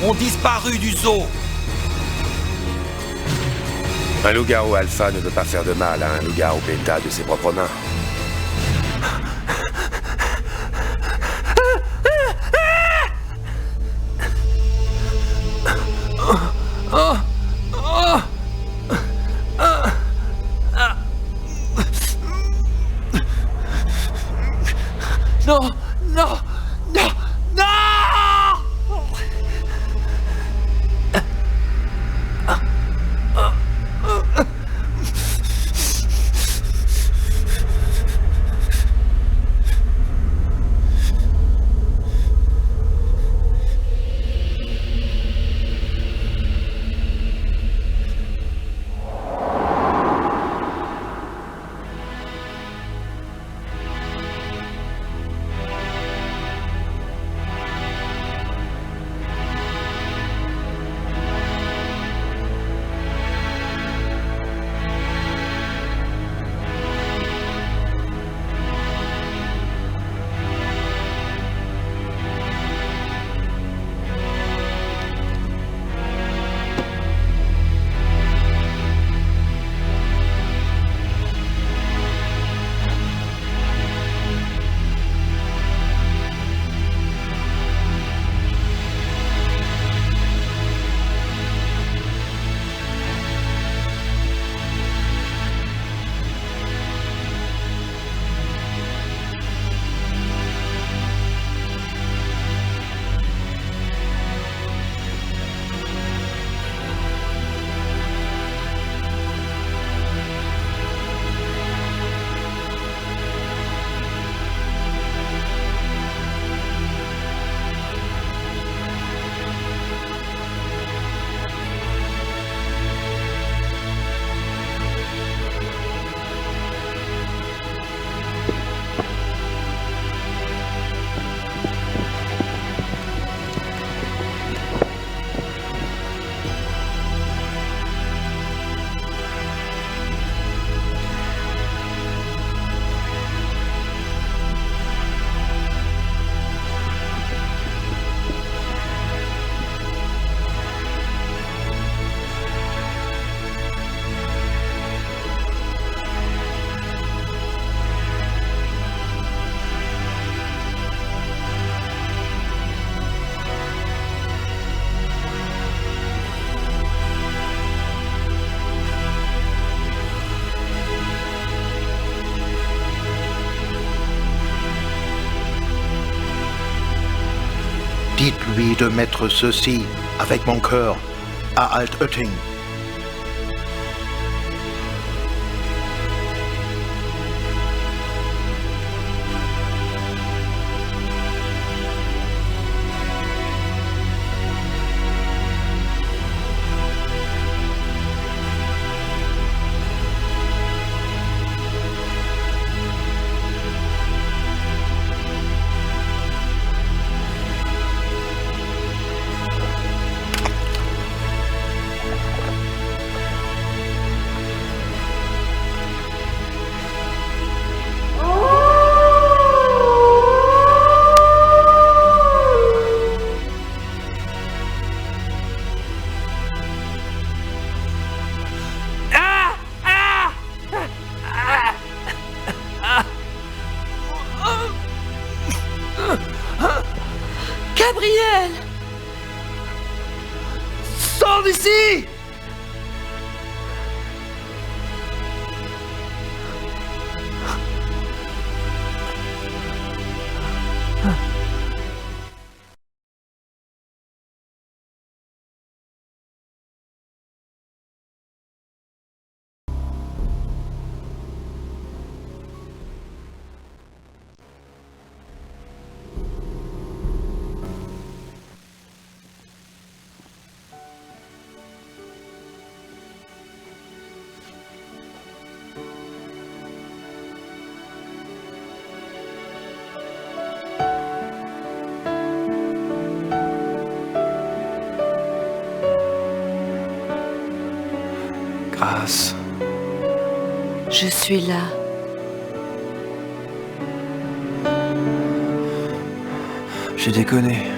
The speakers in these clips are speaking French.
ont disparu du zoo. Un loup-garou alpha ne veut pas faire de mal à un loup-garou bêta de ses propres mains. Non, non, non, non! Dites-lui de mettre ceci avec mon cœur à Alt-Oetting. Gabriel! Sors d'ici! Grâce. Je suis là. J'ai déconné.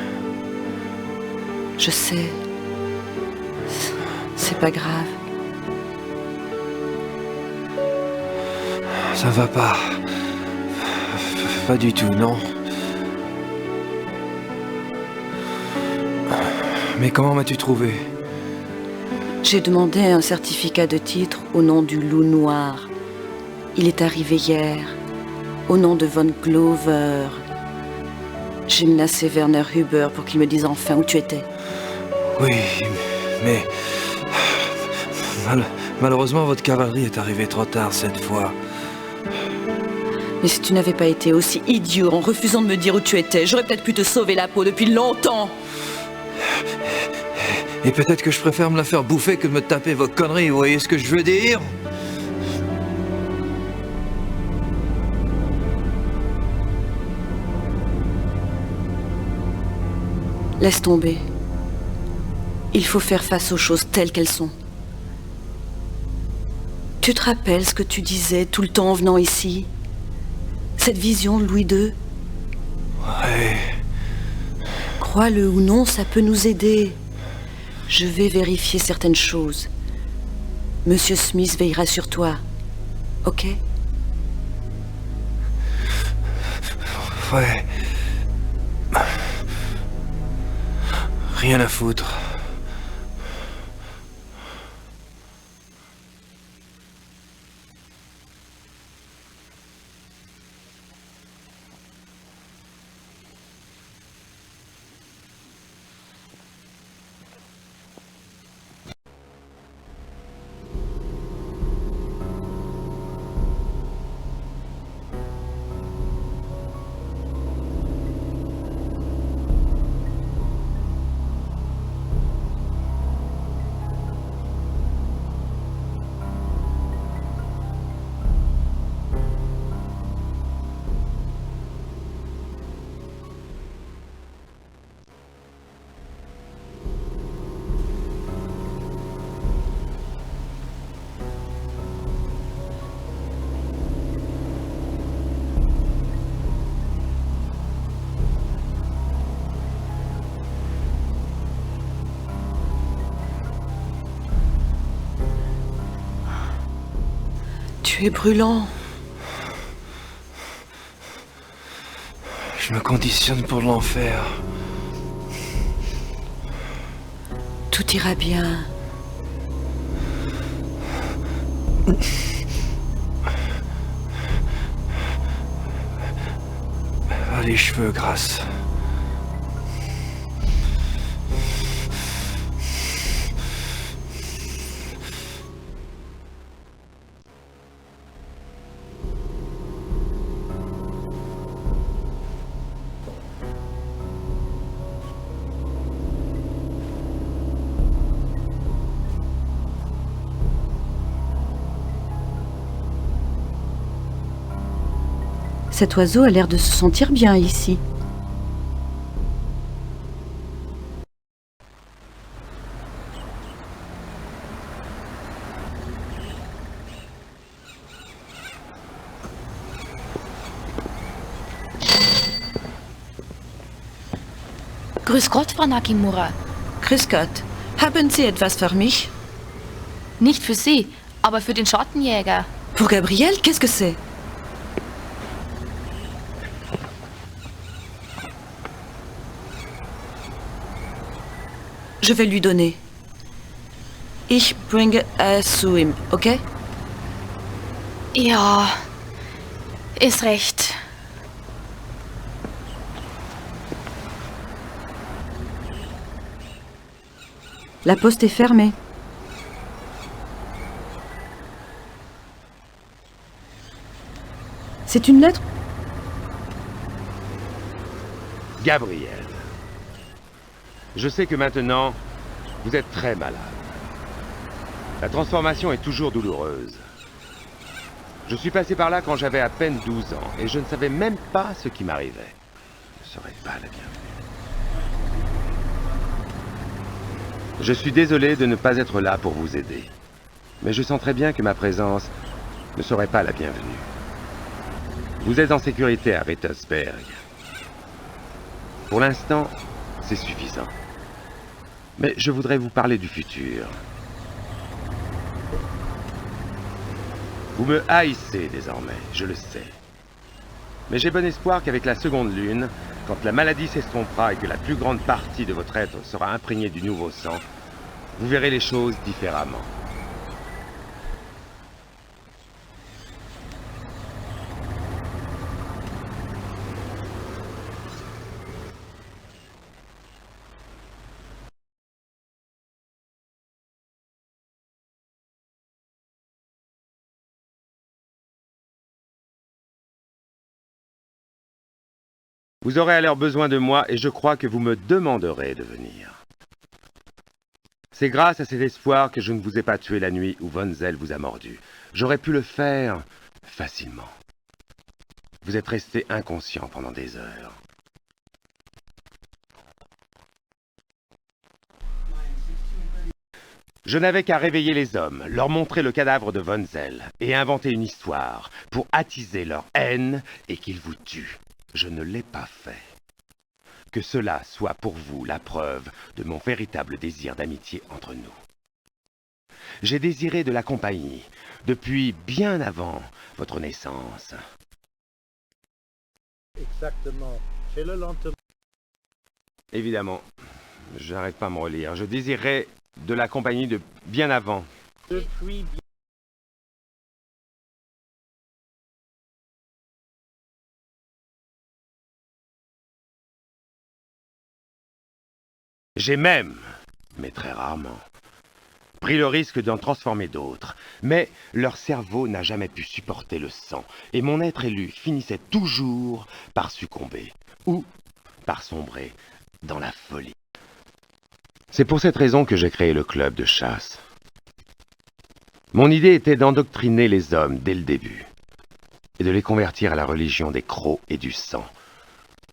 Je sais. C'est pas grave. Ça va pas. Pas du tout, non. Mais comment m'as-tu trouvé? J'ai demandé un certificat de titre au nom du Loup Noir. Il est arrivé hier, au nom de Von Glover. J'ai menacé Werner Huber pour qu'il me dise enfin où tu étais. Oui, mais... Malheureusement, votre cavalerie est arrivée trop tard cette fois. Mais si tu n'avais pas été aussi idiot en refusant de me dire où tu étais, j'aurais peut-être pu te sauver la peau depuis longtemps. Et peut-être que je préfère me la faire bouffer que de me taper vos conneries, vous voyez ce que je veux dire? Laisse tomber. Il faut faire face aux choses telles qu'elles sont. Tu te rappelles ce que tu disais tout le temps en venant ici? Cette vision de Louis II? Ouais... Crois-le ou non, ça peut nous aider. Je vais vérifier certaines choses. Monsieur Smith veillera sur toi. Ok? Ouais... Rien à foutre. Tu es brûlant. Je me conditionne pour l'enfer. Tout ira bien. Ah, les cheveux, grâce. Cet oiseau a l'air de se sentir bien ici. Grüß Gott, Frau Nakamura. Grüß Gott. Haben Sie etwas für mich? Nicht für Sie, aber für den Schattenjäger. Pour Gabriel, qu'est-ce que c'est? Je vais lui donner. Ich bringe es zu ihm, okay? Ja, ist recht. La poste est fermée. C'est une lettre? Gabriel. Je sais que maintenant, vous êtes très malade. La transformation est toujours douloureuse. Je suis passé par là quand j'avais à peine 12 ans et je ne savais même pas ce qui m'arrivait. Je ne serais pas la bienvenue. Je suis désolé de ne pas être là pour vous aider. Mais je sens très bien que ma présence ne serait pas la bienvenue. Vous êtes en sécurité à Rittersberg. Pour l'instant, c'est suffisant. Mais je voudrais vous parler du futur. Vous me haïssez désormais, je le sais. Mais j'ai bon espoir qu'avec la seconde lune, quand la maladie s'estompera et que la plus grande partie de votre être sera imprégnée du nouveau sang, vous verrez les choses différemment. Vous aurez alors besoin de moi et je crois que vous me demanderez de venir. C'est grâce à cet espoir que je ne vous ai pas tué la nuit où Von Zell vous a mordu. J'aurais pu le faire facilement. Vous êtes resté inconscient pendant des heures. Je n'avais qu'à réveiller les hommes, leur montrer le cadavre de Von Zell et inventer une histoire pour attiser leur haine et qu'ils vous tuent. Je ne l'ai pas fait. Que cela soit pour vous la preuve de mon véritable désir d'amitié entre nous. J'ai désiré de la compagnie depuis bien avant votre naissance. Exactement. Fais-le lentement. Évidemment, je n'arrête pas à me relire. Je désirais de la compagnie de bien avant. Depuis bien. J'ai même, mais très rarement, pris le risque d'en transformer d'autres. Mais leur cerveau n'a jamais pu supporter le sang, et mon être élu finissait toujours par succomber, ou par sombrer dans la folie. C'est pour cette raison que j'ai créé le club de chasse. Mon idée était d'endoctriner les hommes dès le début, et de les convertir à la religion des crocs et du sang,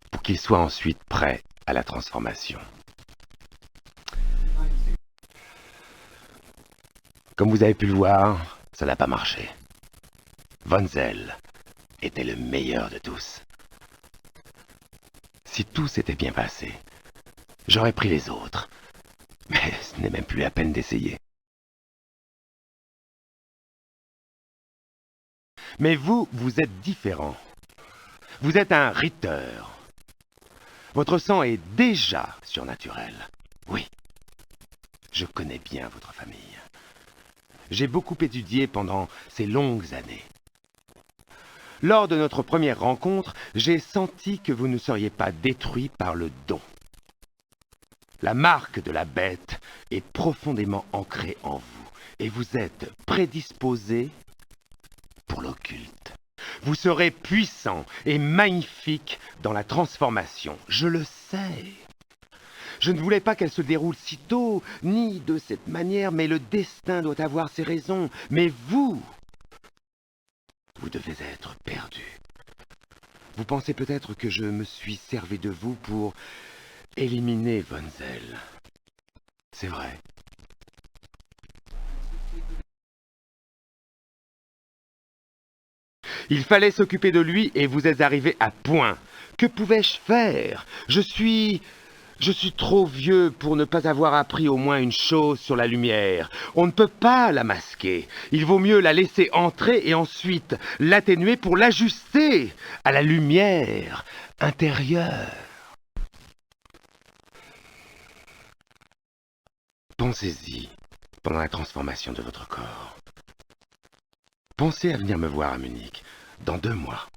pour qu'ils soient ensuite prêts à la transformation. Comme vous avez pu le voir, ça n'a pas marché. Von Zell était le meilleur de tous. Si tout s'était bien passé, j'aurais pris les autres. Mais ce n'est même plus la peine d'essayer. Mais vous, vous êtes différent. Vous êtes un Ritter. Votre sang est déjà surnaturel. Oui, je connais bien votre famille. J'ai beaucoup étudié pendant ces longues années. Lors de notre première rencontre, j'ai senti que vous ne seriez pas détruit par le don. La marque de la bête est profondément ancrée en vous, et vous êtes prédisposé pour l'occulte. Vous serez puissant et magnifique dans la transformation, je le sais. Je ne voulais pas qu'elle se déroule si tôt, ni de cette manière, mais le destin doit avoir ses raisons. Mais vous devez être perdu. Vous pensez peut-être que je me suis servi de vous pour éliminer Von Zell. C'est vrai. Il fallait s'occuper de lui et vous êtes arrivé à point. Que pouvais-je faire? Je suis trop vieux pour ne pas avoir appris au moins une chose sur la lumière. On ne peut pas la masquer. Il vaut mieux la laisser entrer et ensuite l'atténuer pour l'ajuster à la lumière intérieure. Pensez-y pendant la transformation de votre corps. Pensez à venir me voir à Munich dans 2 mois.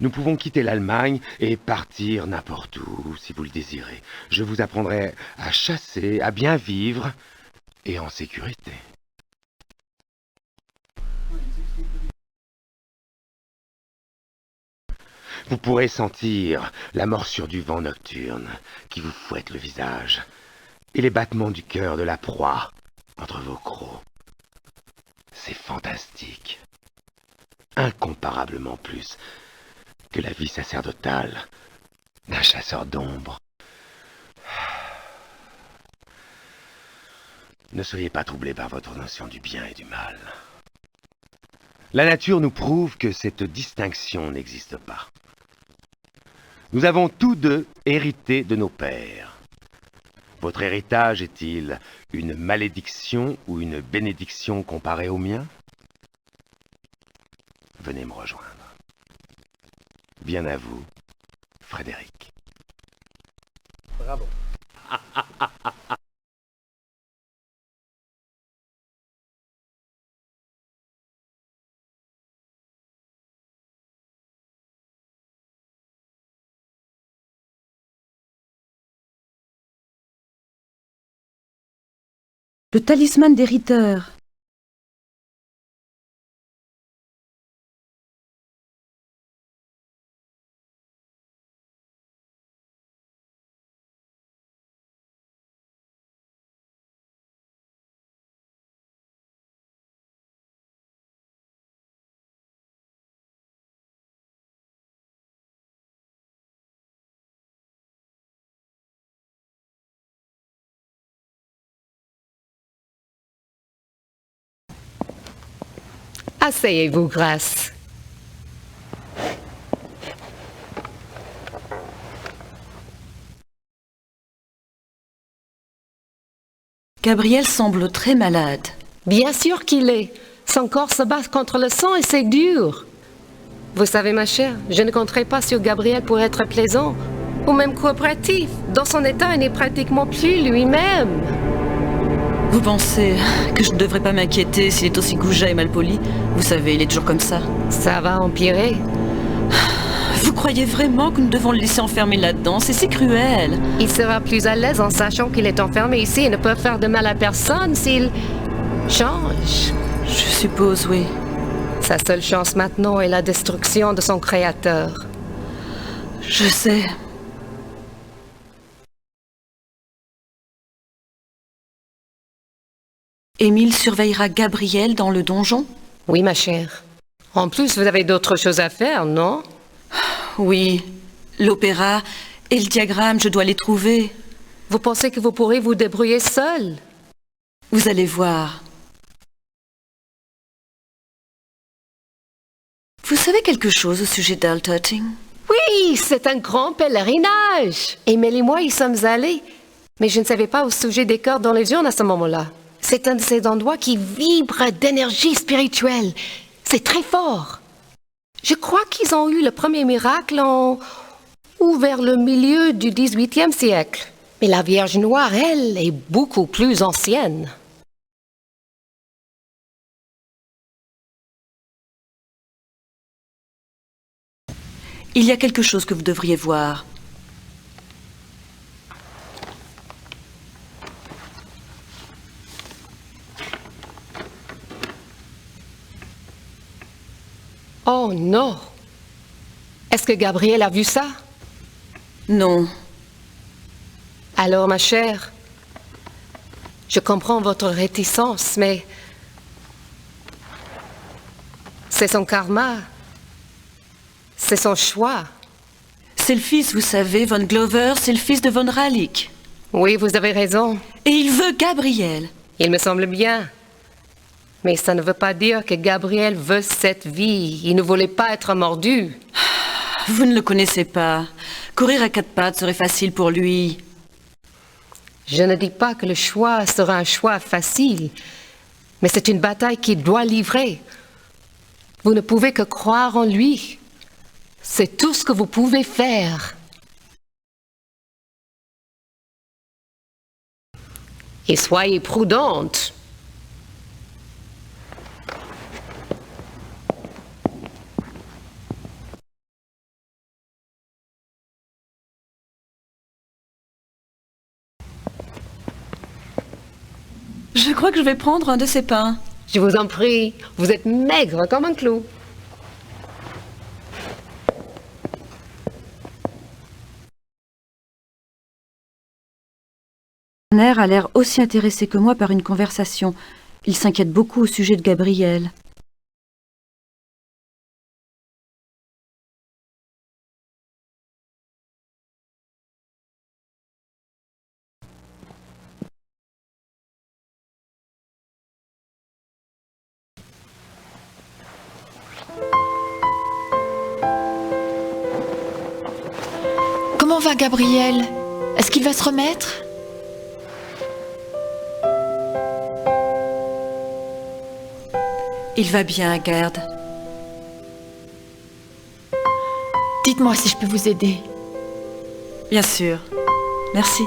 Nous pouvons quitter l'Allemagne et partir n'importe où, si vous le désirez. Je vous apprendrai à chasser, à bien vivre et en sécurité. Vous pourrez sentir la morsure du vent nocturne qui vous fouette le visage et les battements du cœur de la proie entre vos crocs. C'est fantastique. Incomparablement plus que la vie sacerdotale d'un chasseur d'ombre. Ne soyez pas troublés par votre notion du bien et du mal. La nature nous prouve que cette distinction n'existe pas. Nous avons tous deux hérité de nos pères. Votre héritage est-il une malédiction ou une bénédiction comparée au mien? Venez me rejoindre. Bien à vous, Frédéric. Bravo. Le talisman des Ritter. Asseyez-vous, Grâce. Gabriel semble très malade. Bien sûr qu'il est. Son corps se bat contre le sang et c'est dur. Vous savez, ma chère, je ne compterai pas sur Gabriel pour être plaisant ou même coopératif. Dans son état, il n'est pratiquement plus lui-même. Vous pensez que je ne devrais pas m'inquiéter s'il est aussi goujat et malpoli? Vous savez, il est toujours comme ça. Ça va empirer. Vous croyez vraiment que nous devons le laisser enfermer là-dedans? C'est si cruel. Il sera plus à l'aise en sachant qu'il est enfermé ici et ne peut faire de mal à personne s'il change. Je suppose, oui. Sa seule chance maintenant est la destruction de son créateur. Je sais. Émile surveillera Gabriel dans le donjon? Oui, ma chère. En plus, vous avez d'autres choses à faire, non? Oui. L'opéra et le diagramme, je dois les trouver. Vous pensez que vous pourrez vous débrouiller seul? Vous allez voir. Vous savez quelque chose au sujet d'Altotting? Oui, c'est un grand pèlerinage. Emile et moi y sommes allés. Mais je ne savais pas au sujet des cœurs dans les urnes à ce moment-là. C'est un de ces endroits qui vibre d'énergie spirituelle. C'est très fort. Je crois qu'ils ont eu le premier miracle ou vers le milieu du XVIIIe siècle. Mais la Vierge Noire, elle, est beaucoup plus ancienne. Il y a quelque chose que vous devriez voir. Oh non! Est-ce que Gabriel a vu ça? Non. Alors, ma chère, je comprends votre réticence, mais c'est son karma. C'est son choix. C'est le fils, vous savez, von Glover, c'est le fils de von Ralik. Oui, vous avez raison. Et il veut Gabriel. Il me semble bien. Mais ça ne veut pas dire que Gabriel veut cette vie. Il ne voulait pas être mordu. Vous ne le connaissez pas. Courir à quatre pattes serait facile pour lui. Je ne dis pas que le choix sera un choix facile, mais c'est une bataille qu'il doit livrer. Vous ne pouvez que croire en lui. C'est tout ce que vous pouvez faire. Et soyez prudente. Je crois que je vais prendre un de ces pains. Je vous en prie, vous êtes maigre comme un clou. Werner a l'air aussi intéressé que moi par une conversation. Il s'inquiète beaucoup au sujet de Gabriel. Comment va Gabriel? Est-ce qu'il va se remettre? Il va bien, Gerd. Dites-moi si je peux vous aider. Bien sûr. Merci.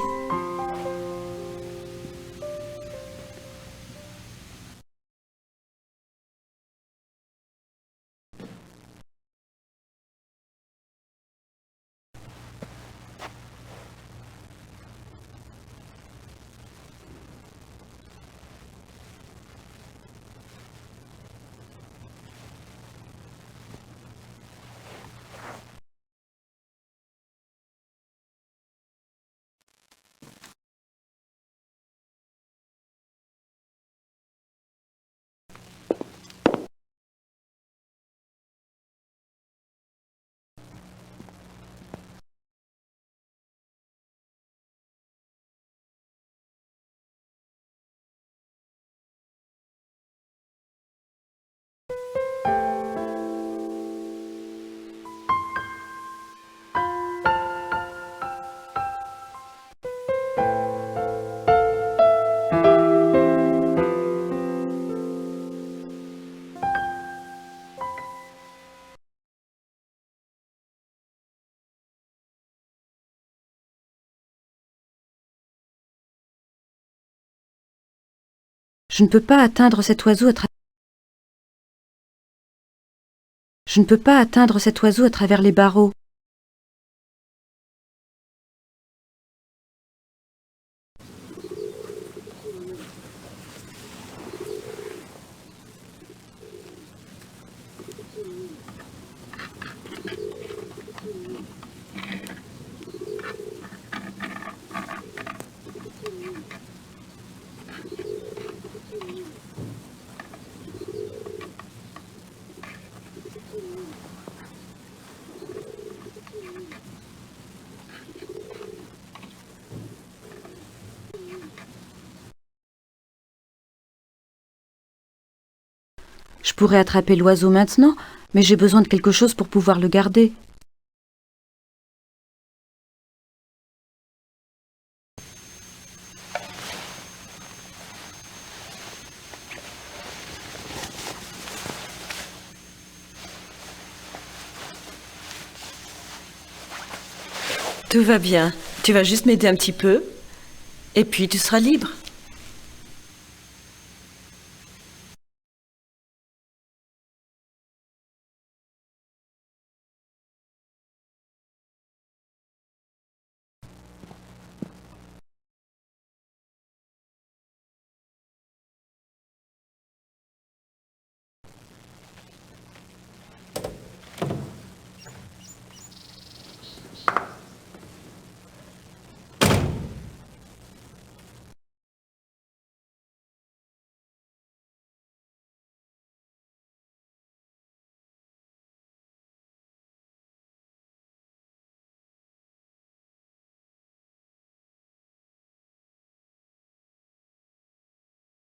Je ne peux pas atteindre cet oiseau à Je ne peux pas atteindre cet oiseau à travers les barreaux. Je pourrais attraper l'oiseau maintenant, mais j'ai besoin de quelque chose pour pouvoir le garder. Tout va bien. Tu vas juste m'aider un petit peu, et puis tu seras libre.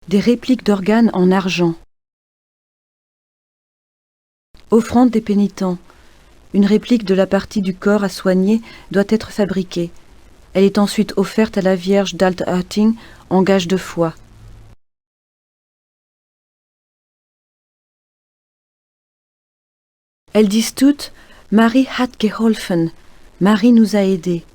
Des répliques d'organes en argent. Offrande des pénitents. Une réplique de la partie du corps à soigner doit être fabriquée. Elle est ensuite offerte à la Vierge d'Althharting en gage de foi. Elles disent toutes « Marie hat geholfen » « Marie nous a aidés ».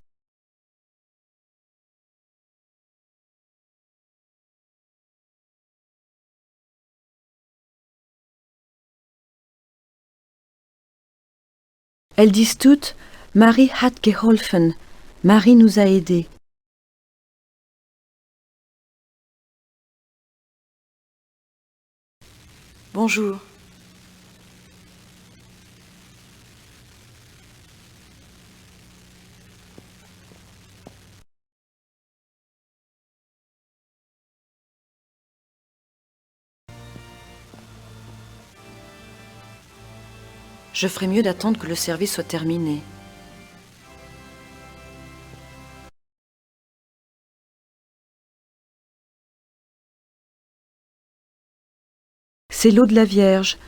Elles disent toutes « Marie hat geholfen » « Marie nous a aidés ». Bonjour. Je ferais mieux d'attendre que le service soit terminé. C'est l'eau de la Vierge.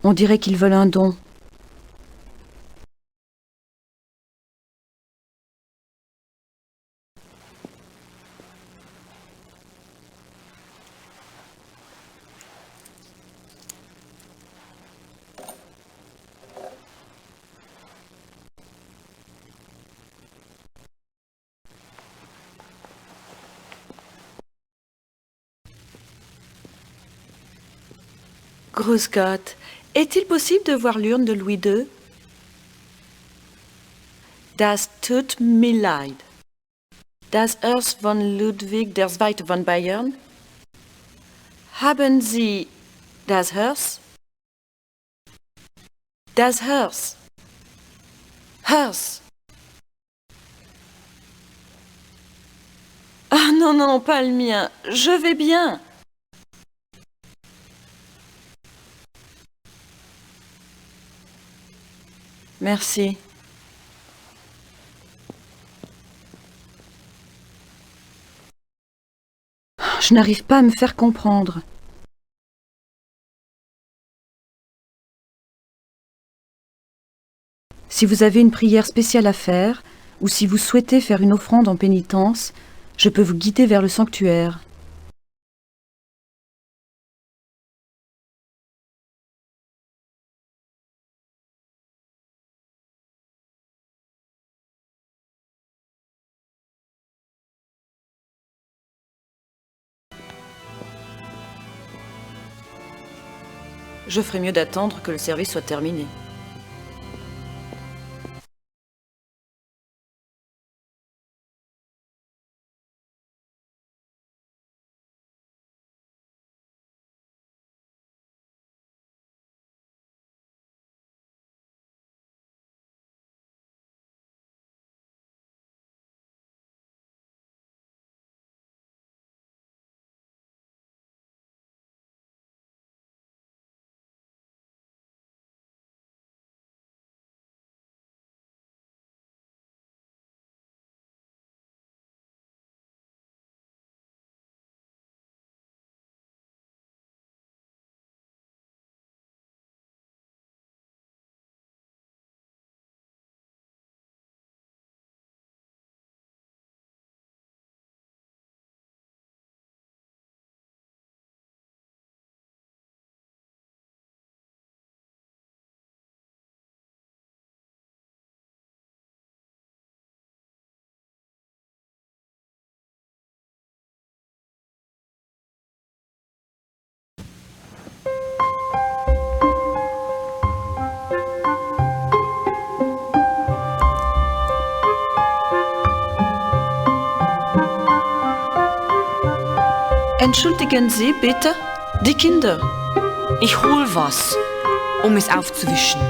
On dirait qu'ils veulent un don. Grüß Gott. Est-il possible de voir l'urne de Louis II? Das tut mir leid. Das Haus von Ludwig II. Von Bayern? Haben Sie das Haus? Das Haus. Haus. Ah non, non, pas le mien. Je vais bien. Merci. Je n'arrive pas à me faire comprendre. Si vous avez une prière spéciale à faire, ou si vous souhaitez faire une offrande en pénitence, je peux vous guider vers le sanctuaire. Je ferais mieux d'attendre que le service soit terminé. Entschuldigen Sie bitte, die Kinder. Ich hol was, um es aufzuwischen.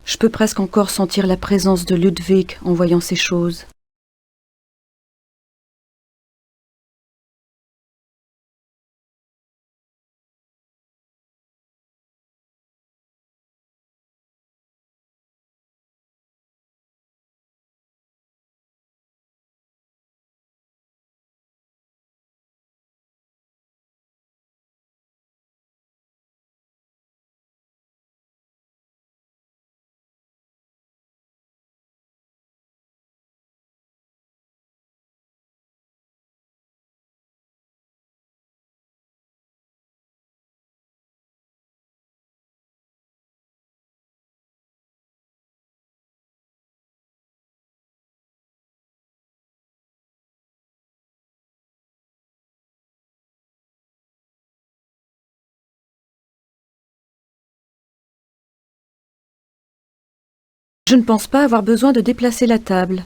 Je peux presque encore sentir la présence de Ludwig en voyant ces choses. Je ne pense pas avoir besoin de déplacer la table.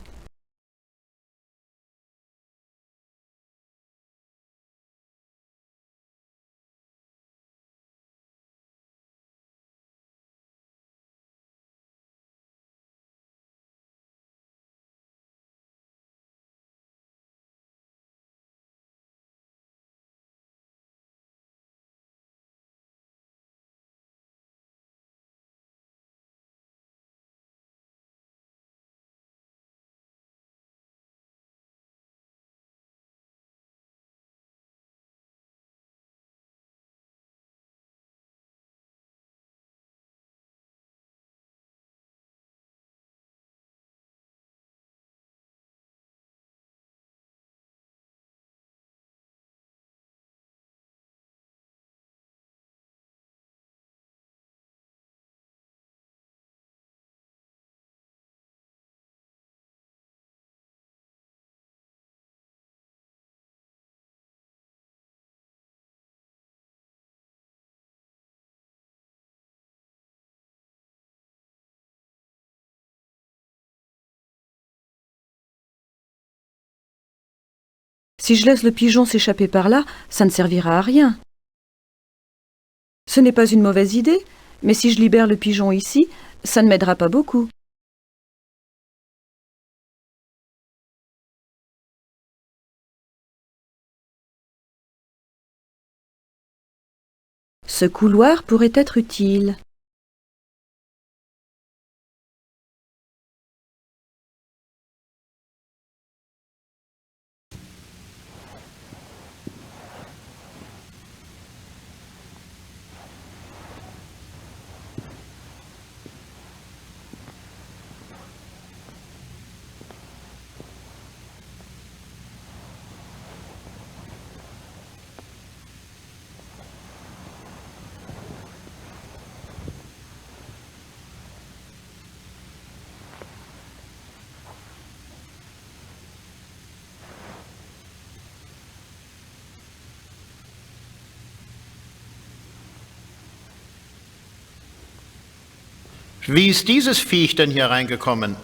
Si je laisse le pigeon s'échapper par là, ça ne servira à rien. Ce n'est pas une mauvaise idée, mais si je libère le pigeon ici, ça ne m'aidera pas beaucoup. Ce couloir pourrait être utile. Wie ist dieses Viech denn hier reingekommen?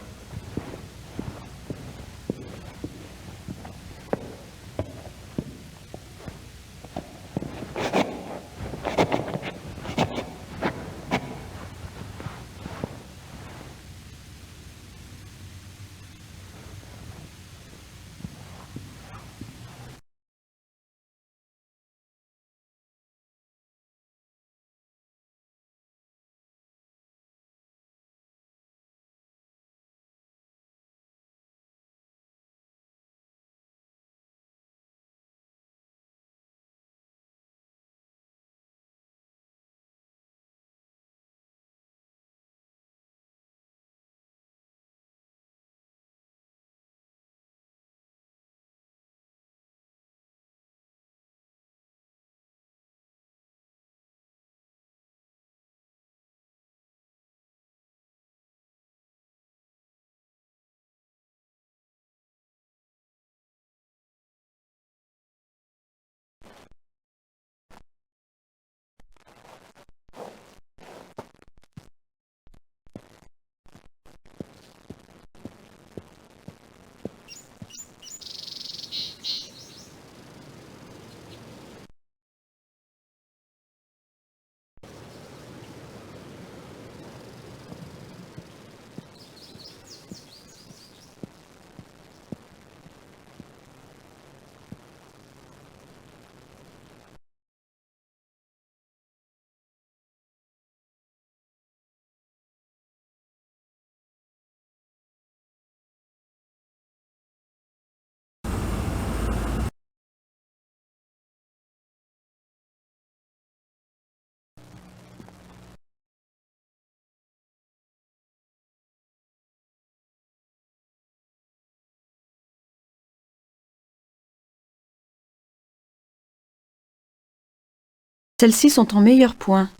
Celles-ci sont en meilleur point.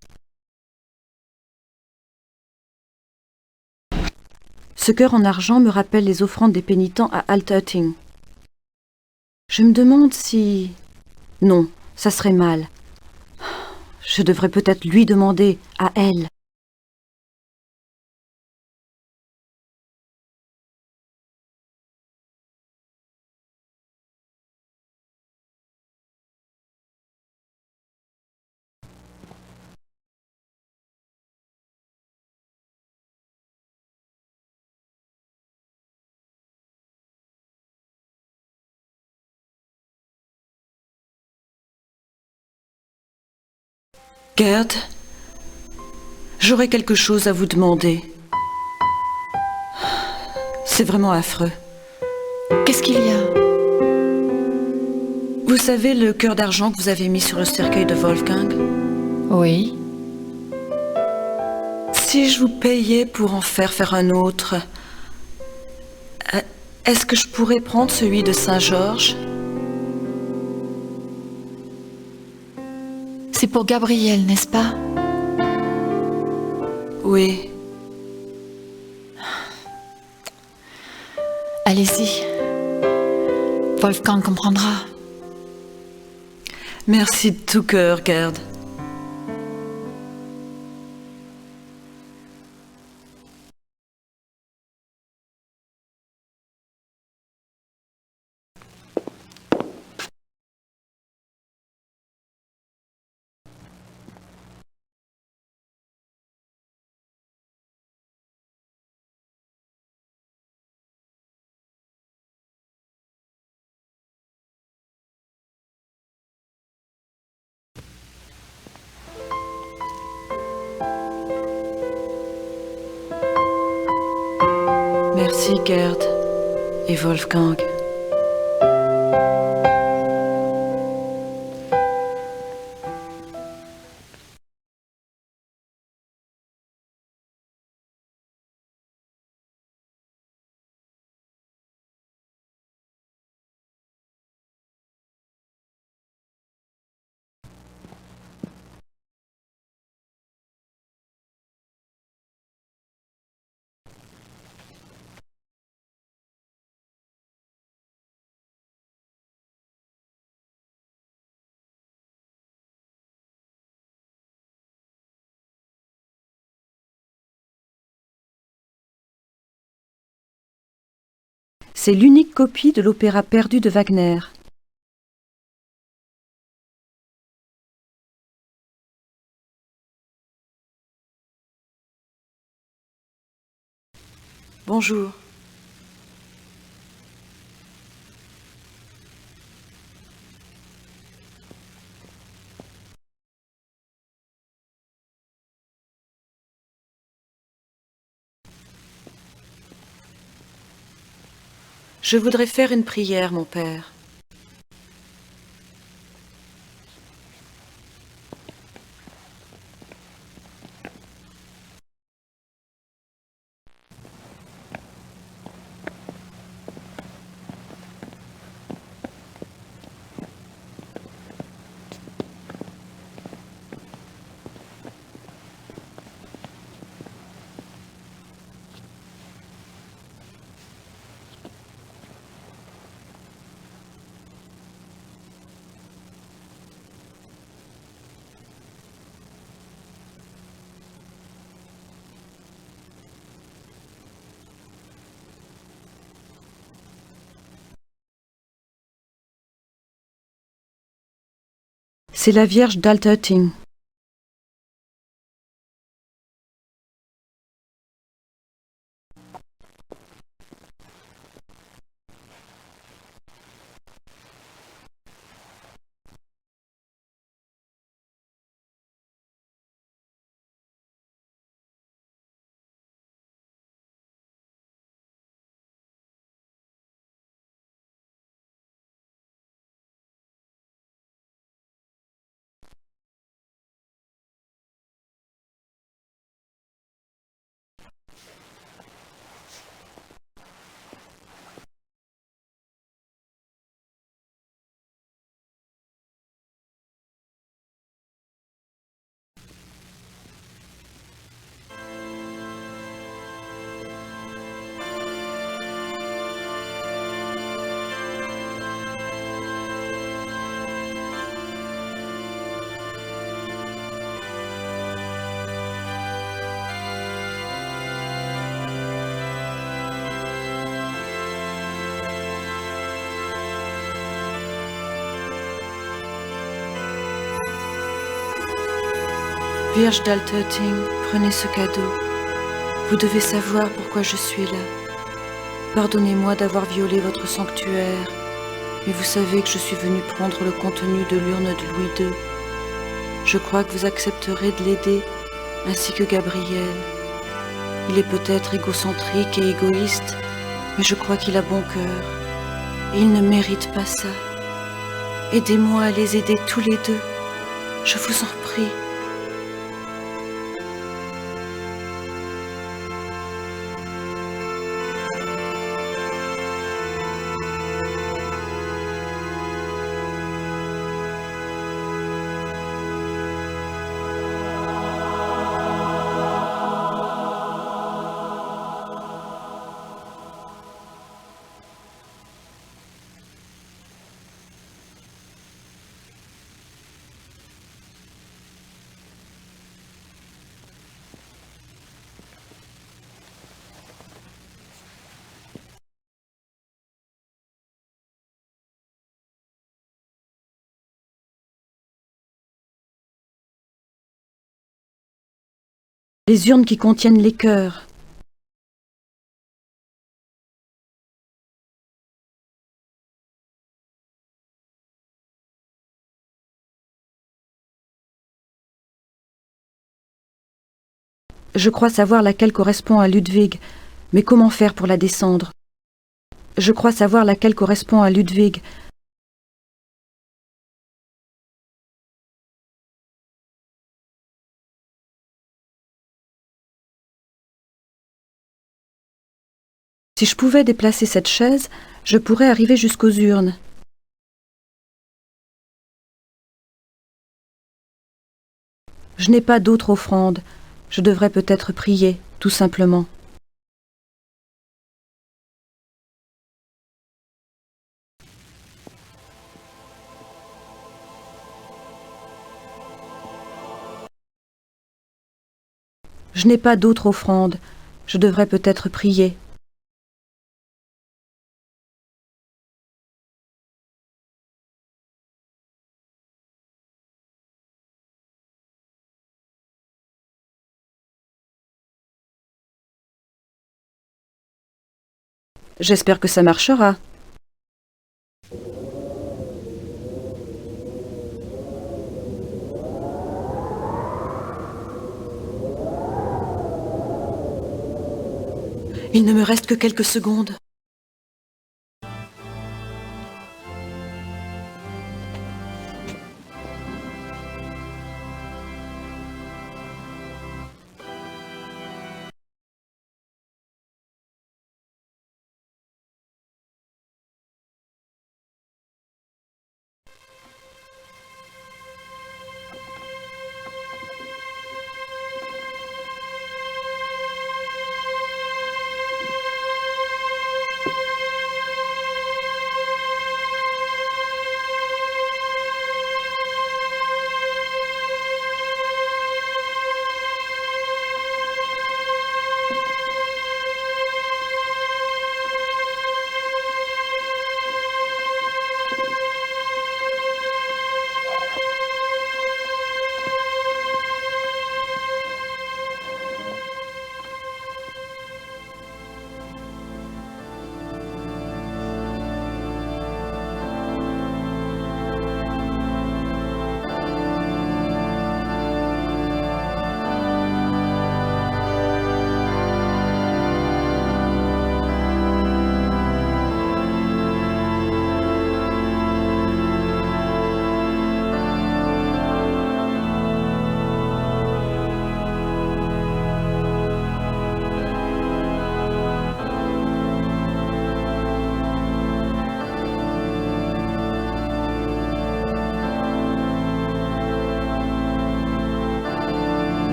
Ce cœur en argent me rappelle les offrandes des pénitents à Althutting. Je me demande si... Non, ça serait mal. Je devrais peut-être lui demander, à elle. Gerd, j'aurais quelque chose à vous demander. C'est vraiment affreux. Qu'est-ce qu'il y a? Vous savez le cœur d'argent que vous avez mis sur le cercueil de Wolfgang? Oui. Si je vous payais pour en faire un autre, est-ce que je pourrais prendre celui de Saint-Georges? C'est pour Gabriel, n'est-ce pas? Oui. Allez-y. Wolfgang comprendra. Merci de tout cœur, Gerd. Merci Gerd et Wolfgang. C'est l'unique copie de l'opéra perdu de Wagner. Bonjour. Je voudrais faire une prière, mon père. C'est la Vierge d'Altötting. Vierge d'Altötting, prenez ce cadeau. Vous devez savoir pourquoi je suis là. Pardonnez-moi d'avoir violé votre sanctuaire, mais vous savez que je suis venue prendre le contenu de l'urne de Louis II. Je crois que vous accepterez de l'aider, ainsi que Gabriel. Il est peut-être égocentrique et égoïste, mais je crois qu'il a bon cœur. Et il ne mérite pas ça. Aidez-moi à les aider tous les deux. Je vous en prie. Les urnes qui contiennent les cœurs. Je crois savoir laquelle correspond à Ludwig, Mais comment faire pour la descendre? Je crois savoir laquelle correspond à Ludwig. Si je pouvais déplacer cette chaise, je pourrais arriver jusqu'aux urnes. Je n'ai pas d'autre offrande. Je devrais peut-être prier, tout simplement. Je n'ai pas d'autre offrande. Je devrais peut-être prier. J'espère que ça marchera. Il ne me reste que quelques secondes.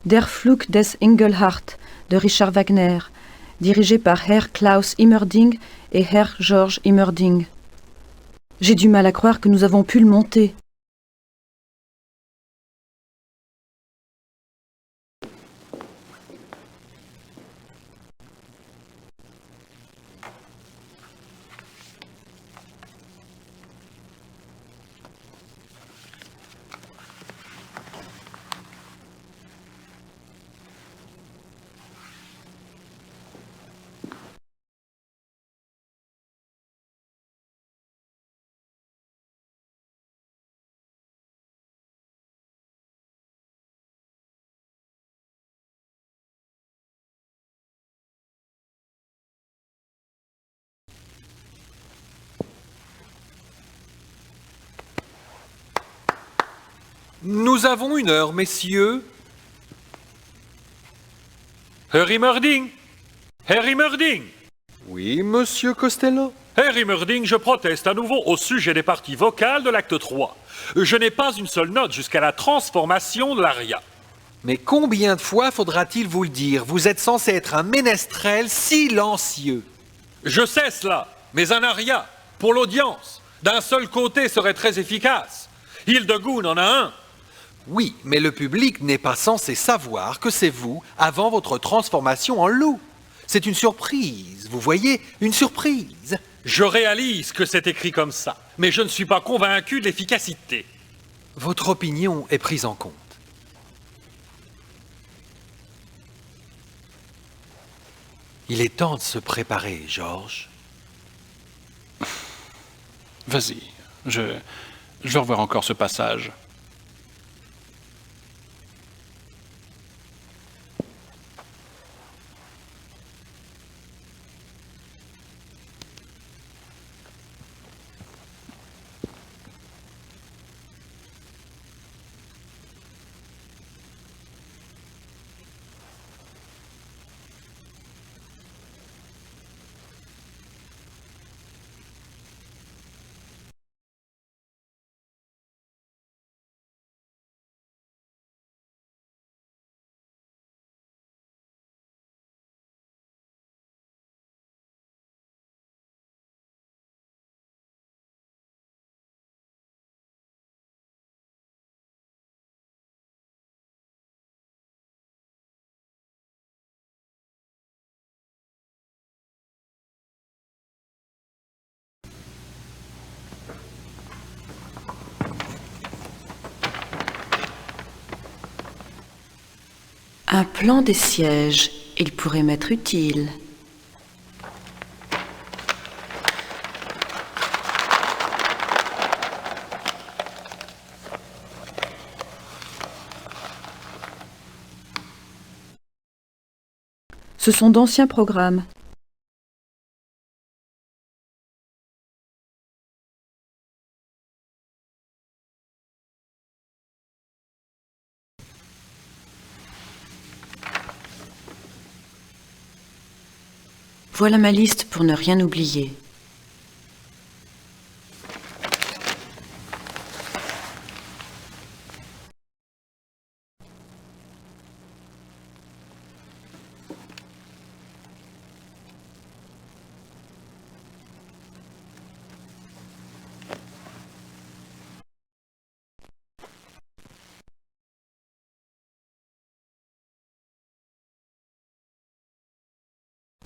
Der Flug des Engelhart de Richard Wagner, dirigé par Herr Klaus Immerding et Herr George Immerding. J'ai du mal à croire que nous avons pu le monter. Nous avons 1 heure, messieurs. Harry Murding. Harry Murding. Oui, monsieur Costello. Harry Murding, je proteste à nouveau au sujet des parties vocales de l'acte 3. Je n'ai pas une seule note jusqu'à la transformation de l'aria. Mais combien de fois faudra-t-il vous le dire? Vous êtes censé être un ménestrel silencieux. Je sais cela, mais un aria, pour l'audience, d'un seul côté serait très efficace. Hildegoon en a un. Oui, mais le public n'est pas censé savoir que c'est vous avant votre transformation en loup. C'est une surprise, vous voyez, une surprise. Je réalise que c'est écrit comme ça, mais je ne suis pas convaincu de l'efficacité. Votre opinion est prise en compte. Il est temps de se préparer, George. Vas-y, je vais revoir encore ce passage. Un plan des sièges, il pourrait m'être utile. Ce sont d'anciens programmes. Voilà ma liste pour ne rien oublier.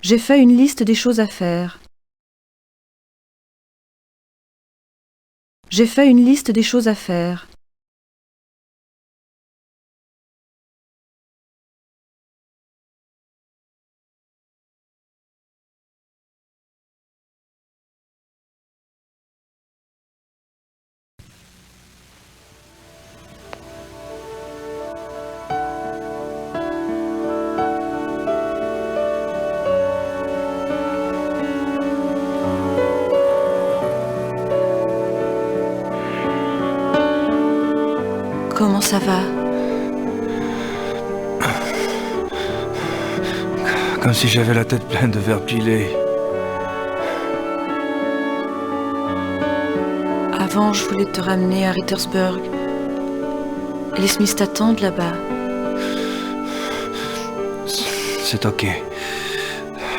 J'ai fait une liste des choses à faire. J'ai fait une liste des choses à faire. Comment ça va? Comme si j'avais la tête pleine de verre pilé. Avant, je voulais te ramener à Rittersburg. Les Smiths t'attendent là-bas. C'est ok.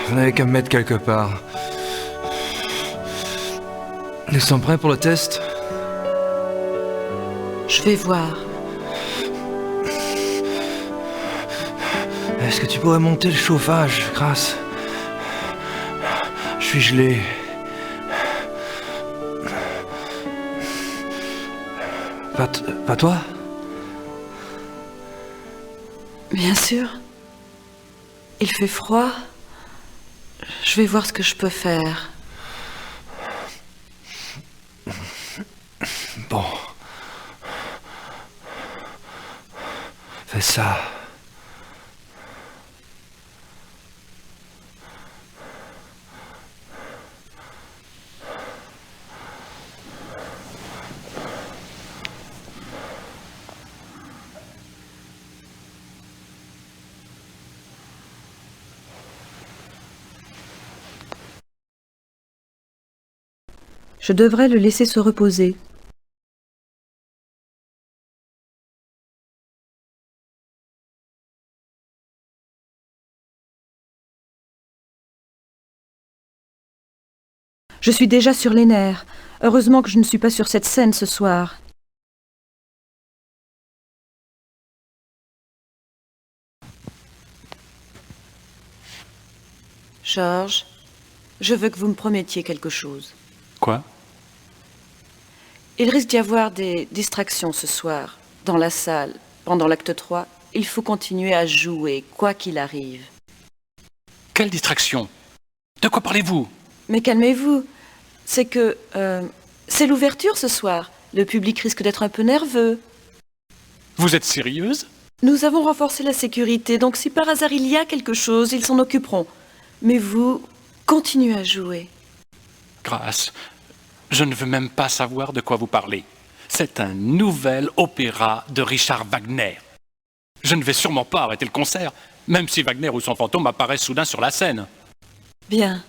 Vous n'avez qu'à me mettre quelque part. Nous sommes prêts pour le test? Je vais voir. Est-ce que tu pourrais monter le chauffage, Grace? Je suis gelé. Pas toi? Bien sûr. Il fait froid. Je vais voir ce que je peux faire. Bon. Fais ça. Je devrais le laisser se reposer. Je suis déjà sur les nerfs. Heureusement que je ne suis pas sur cette scène ce soir. Georges, je veux que vous me promettiez quelque chose. Quoi? Il risque d'y avoir des distractions ce soir. Dans la salle, pendant l'acte 3, il faut continuer à jouer, quoi qu'il arrive. Quelle distraction? De quoi parlez-vous? Mais calmez-vous. C'est que... c'est l'ouverture ce soir. Le public risque d'être un peu nerveux. Vous êtes sérieuse? Nous avons renforcé la sécurité, donc si par hasard il y a quelque chose, ils s'en occuperont. Mais vous, continuez à jouer. Grâce, je ne veux même pas savoir de quoi vous parlez. C'est un nouvel opéra de Richard Wagner. Je ne vais sûrement pas arrêter le concert, même si Wagner ou son fantôme apparaissent soudain sur la scène. Bien.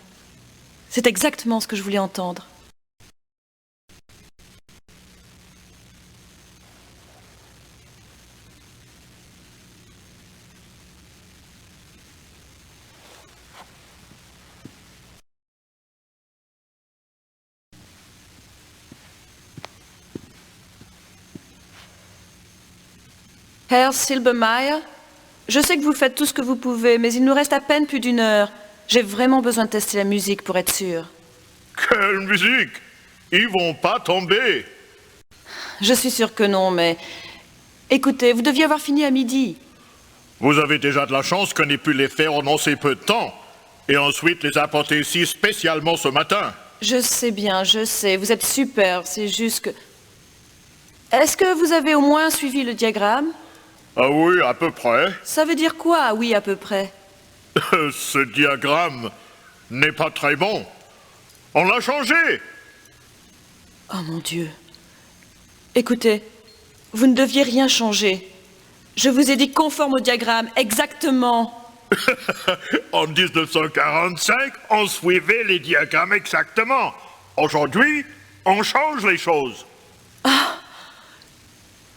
C'est exactement ce que je voulais entendre. Herr Silbermeier, je sais que vous faites tout ce que vous pouvez, mais il nous reste à peine plus d'une heure. J'ai vraiment besoin de tester la musique pour être sûr. Quelle musique? Ils vont pas tomber. Je suis sûre que non, mais... Écoutez, vous deviez avoir fini à midi. Vous avez déjà de la chance qu'on ait pu les faire en assez peu de temps. Et ensuite les apporter ici spécialement ce matin. Je sais bien, je sais. Vous êtes super, c'est juste que... Est-ce que vous avez au moins suivi le diagramme? Ah oui, à peu près. Ça veut dire quoi, oui, à peu près? Ce diagramme n'est pas très bon. On l'a changé. Oh mon Dieu. Écoutez, vous ne deviez rien changer. Je vous ai dit conforme au diagramme, exactement. En 1945, on suivait les diagrammes exactement. Aujourd'hui, on change les choses. Ah!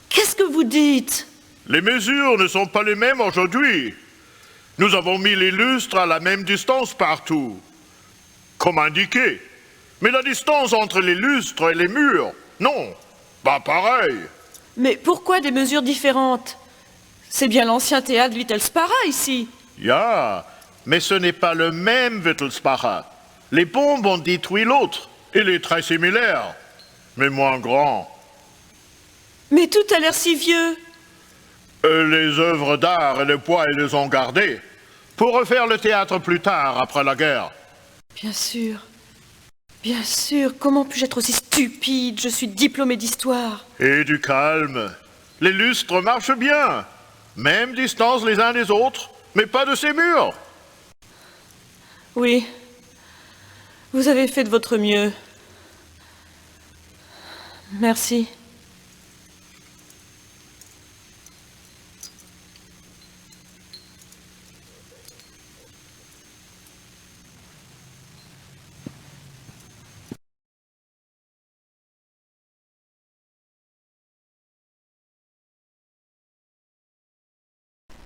Qu'est-ce que vous dites? Les mesures ne sont pas les mêmes aujourd'hui. Nous avons mis les lustres à la même distance partout, comme indiqué. Mais la distance entre les lustres et les murs, non, pas pareil. Mais pourquoi des mesures différentes? C'est bien l'ancien théâtre Wittelsbach ici. Ya, mais ce n'est pas le même Wittelsbach. Les bombes ont détruit l'autre. Il est très similaire, mais moins grand. Mais tout a l'air si vieux. Les œuvres d'art et le bois, ils les ont gardées pour refaire le théâtre plus tard, après la guerre. Bien sûr. Bien sûr. Comment puis-je être aussi stupide? Je suis diplômée d'histoire. Et du calme. Les lustres marchent bien. Même distance les uns des autres, mais pas de ces murs. Oui. Vous avez fait de votre mieux. Merci.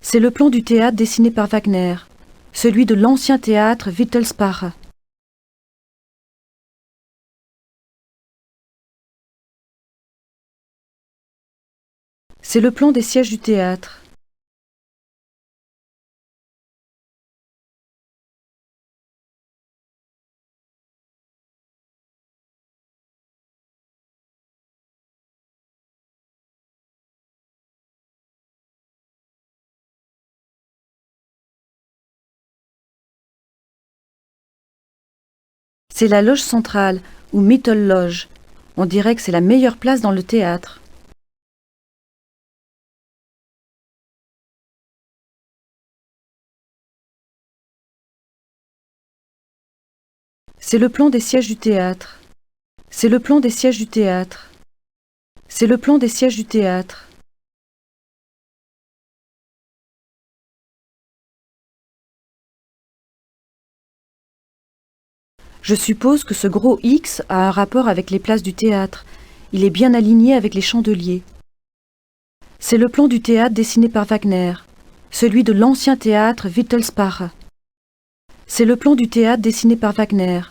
C'est le plan du théâtre dessiné par Wagner, celui de l'ancien théâtre Wittelsbach. C'est le plan des sièges du théâtre. C'est la loge centrale, ou Mittelloge. On dirait que c'est la meilleure place dans le théâtre. C'est le plan des sièges du théâtre. C'est le plan des sièges du théâtre. C'est le plan des sièges du théâtre. Je suppose que ce gros X a un rapport avec les places du théâtre. Il est bien aligné avec les chandeliers. C'est le plan du théâtre dessiné par Wagner, celui de l'ancien théâtre Wittelsbach. C'est le plan du théâtre dessiné par Wagner.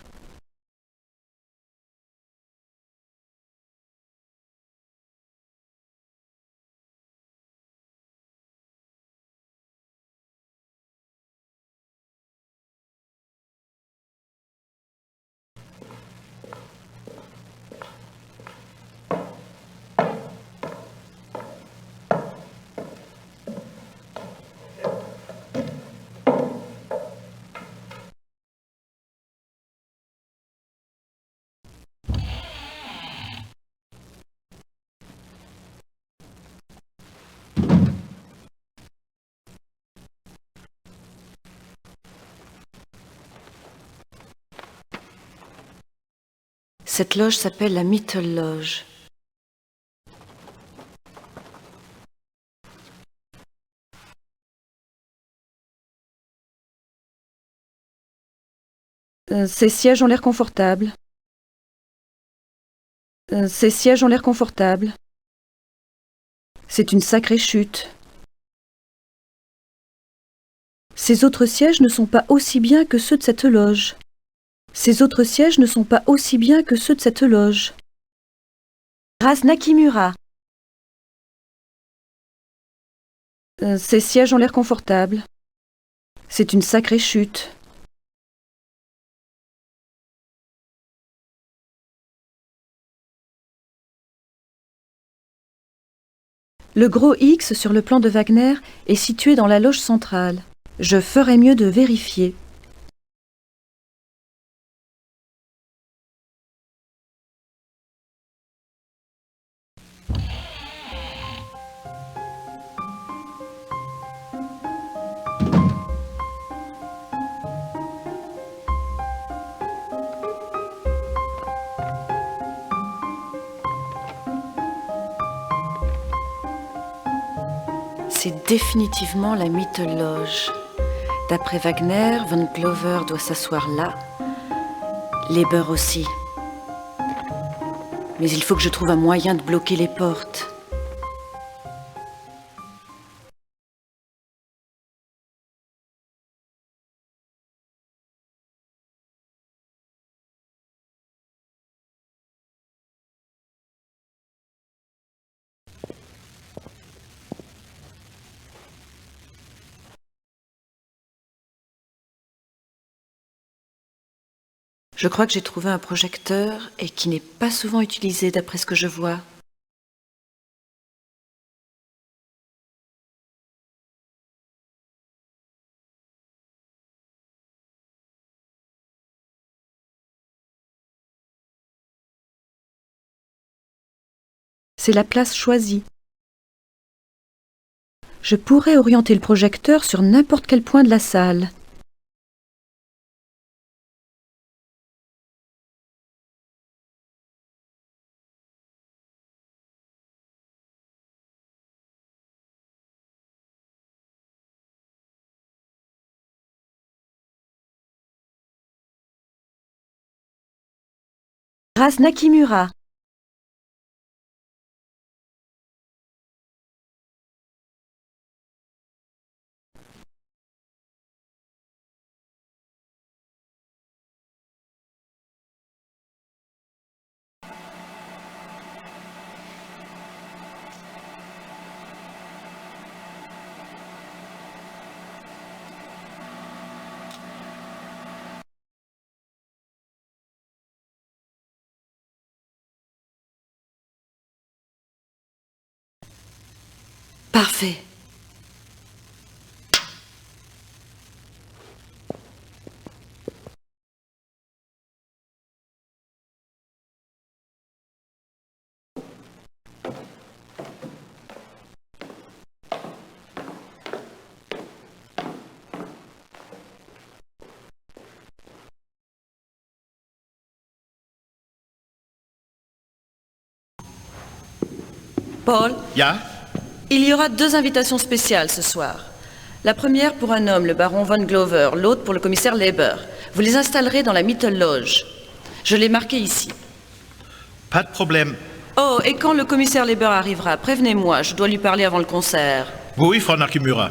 Cette loge s'appelle la Mittelloge. Ces sièges ont l'air confortables. Ces sièges ont l'air confortables. C'est une sacrée chute. Ces autres sièges ne sont pas aussi bien que ceux de cette loge. Ces autres sièges ne sont pas aussi bien que ceux de cette loge. Ras Nakimura. Ces sièges ont l'air confortables. C'est une sacrée chute. Le gros X sur le plan de Wagner est situé dans la loge centrale. Je ferais mieux de vérifier. C'est définitivement la Mittelloge. D'après Wagner, von Glover doit s'asseoir là. Leber aussi. Mais il faut que je trouve un moyen de bloquer les portes. Je crois que j'ai trouvé un projecteur et qui n'est pas souvent utilisé d'après ce que je vois. C'est la place choisie. Je pourrais orienter le projecteur sur n'importe quel point de la salle. Ras Nakimura. Parfait. Paul? Ja? Il y aura 2 invitations spéciales ce soir. La première pour un homme, le baron von Glover, l'autre pour le commissaire Leber. Vous les installerez dans la Mittel Lodge. Je l'ai marqué ici. Pas de problème. Oh, et quand le commissaire Leber arrivera, prévenez-moi, je dois lui parler avant le concert. Oui, Frau Nakamura.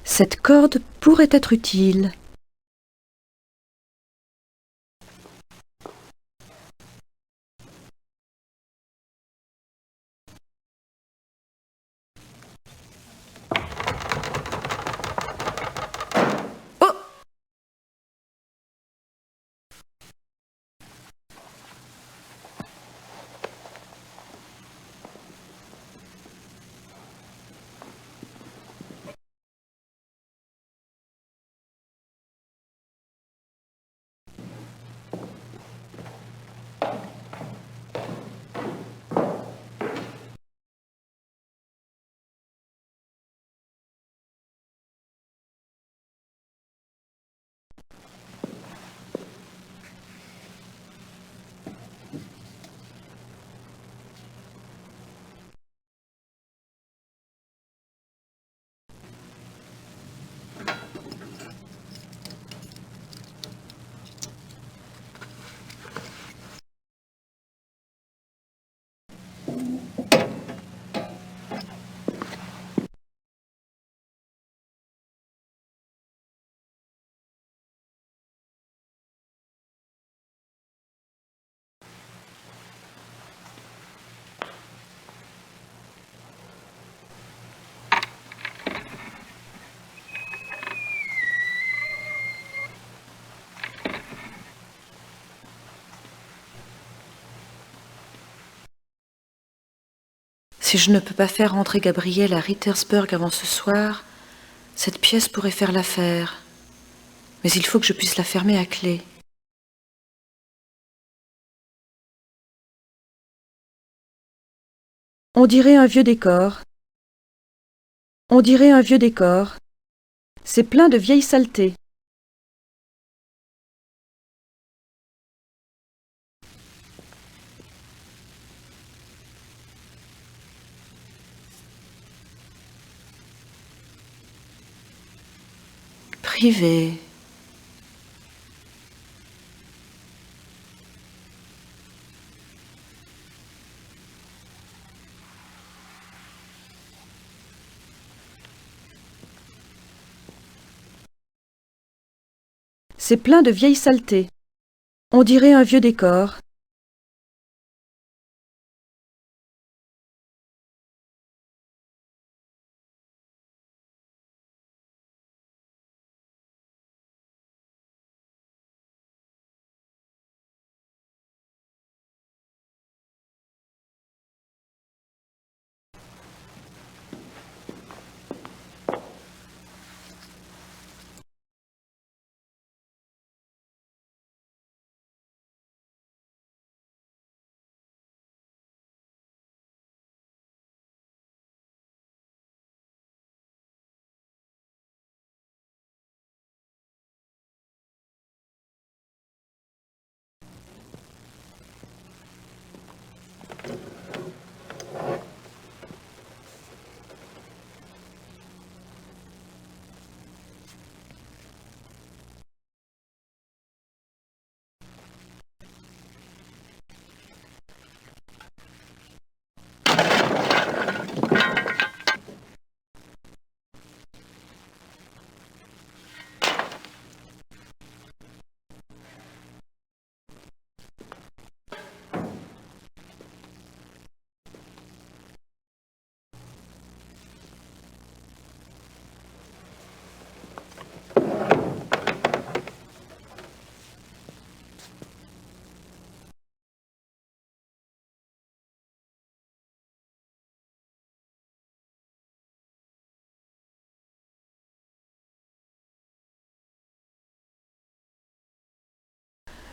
Cette corde pourrait être utile. Si je ne peux pas faire rentrer Gabriel à Rittersburg avant ce soir, cette pièce pourrait faire l'affaire. Mais il faut que je puisse la fermer à clé. On dirait un vieux décor. On dirait un vieux décor. C'est plein de vieilles saletés. Privé. C'est plein de vieilles saletés. On dirait un vieux décor.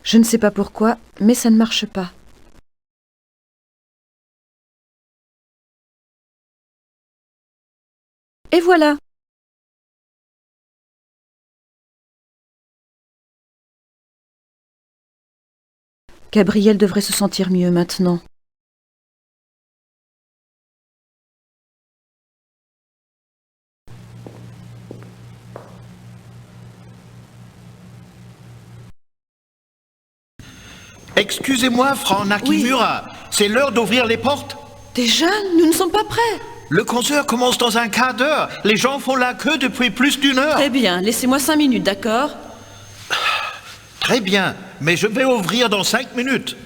Je ne sais pas pourquoi, mais ça ne marche pas. Et voilà. Gabriel devrait se sentir mieux maintenant. Excusez-moi, Franck Nakimura, c'est l'heure d'ouvrir les portes. Déjà, nous ne sommes pas prêts. Le concert commence dans un quart d'heure. Les gens font la queue depuis plus d'une heure. Très bien, laissez-moi 5 minutes, d'accord? Très bien, mais je vais ouvrir dans 5 minutes.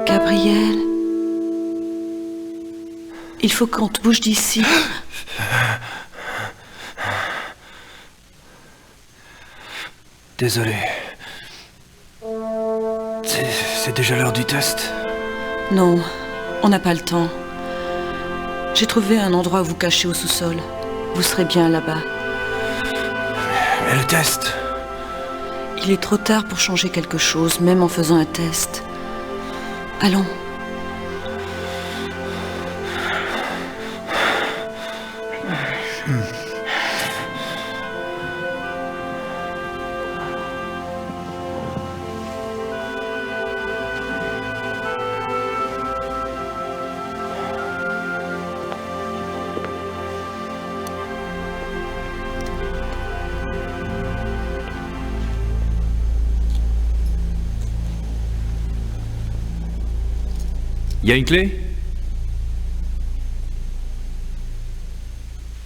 Gabriel, il faut qu'on te bouge d'ici. Désolé. C'est déjà l'heure du test? Non, on n'a pas le temps. J'ai trouvé un endroit où vous cacher au sous-sol. Vous serez bien là-bas. Mais le test? Il est trop tard pour changer quelque chose, même en faisant un test. Allons. Y a une clé?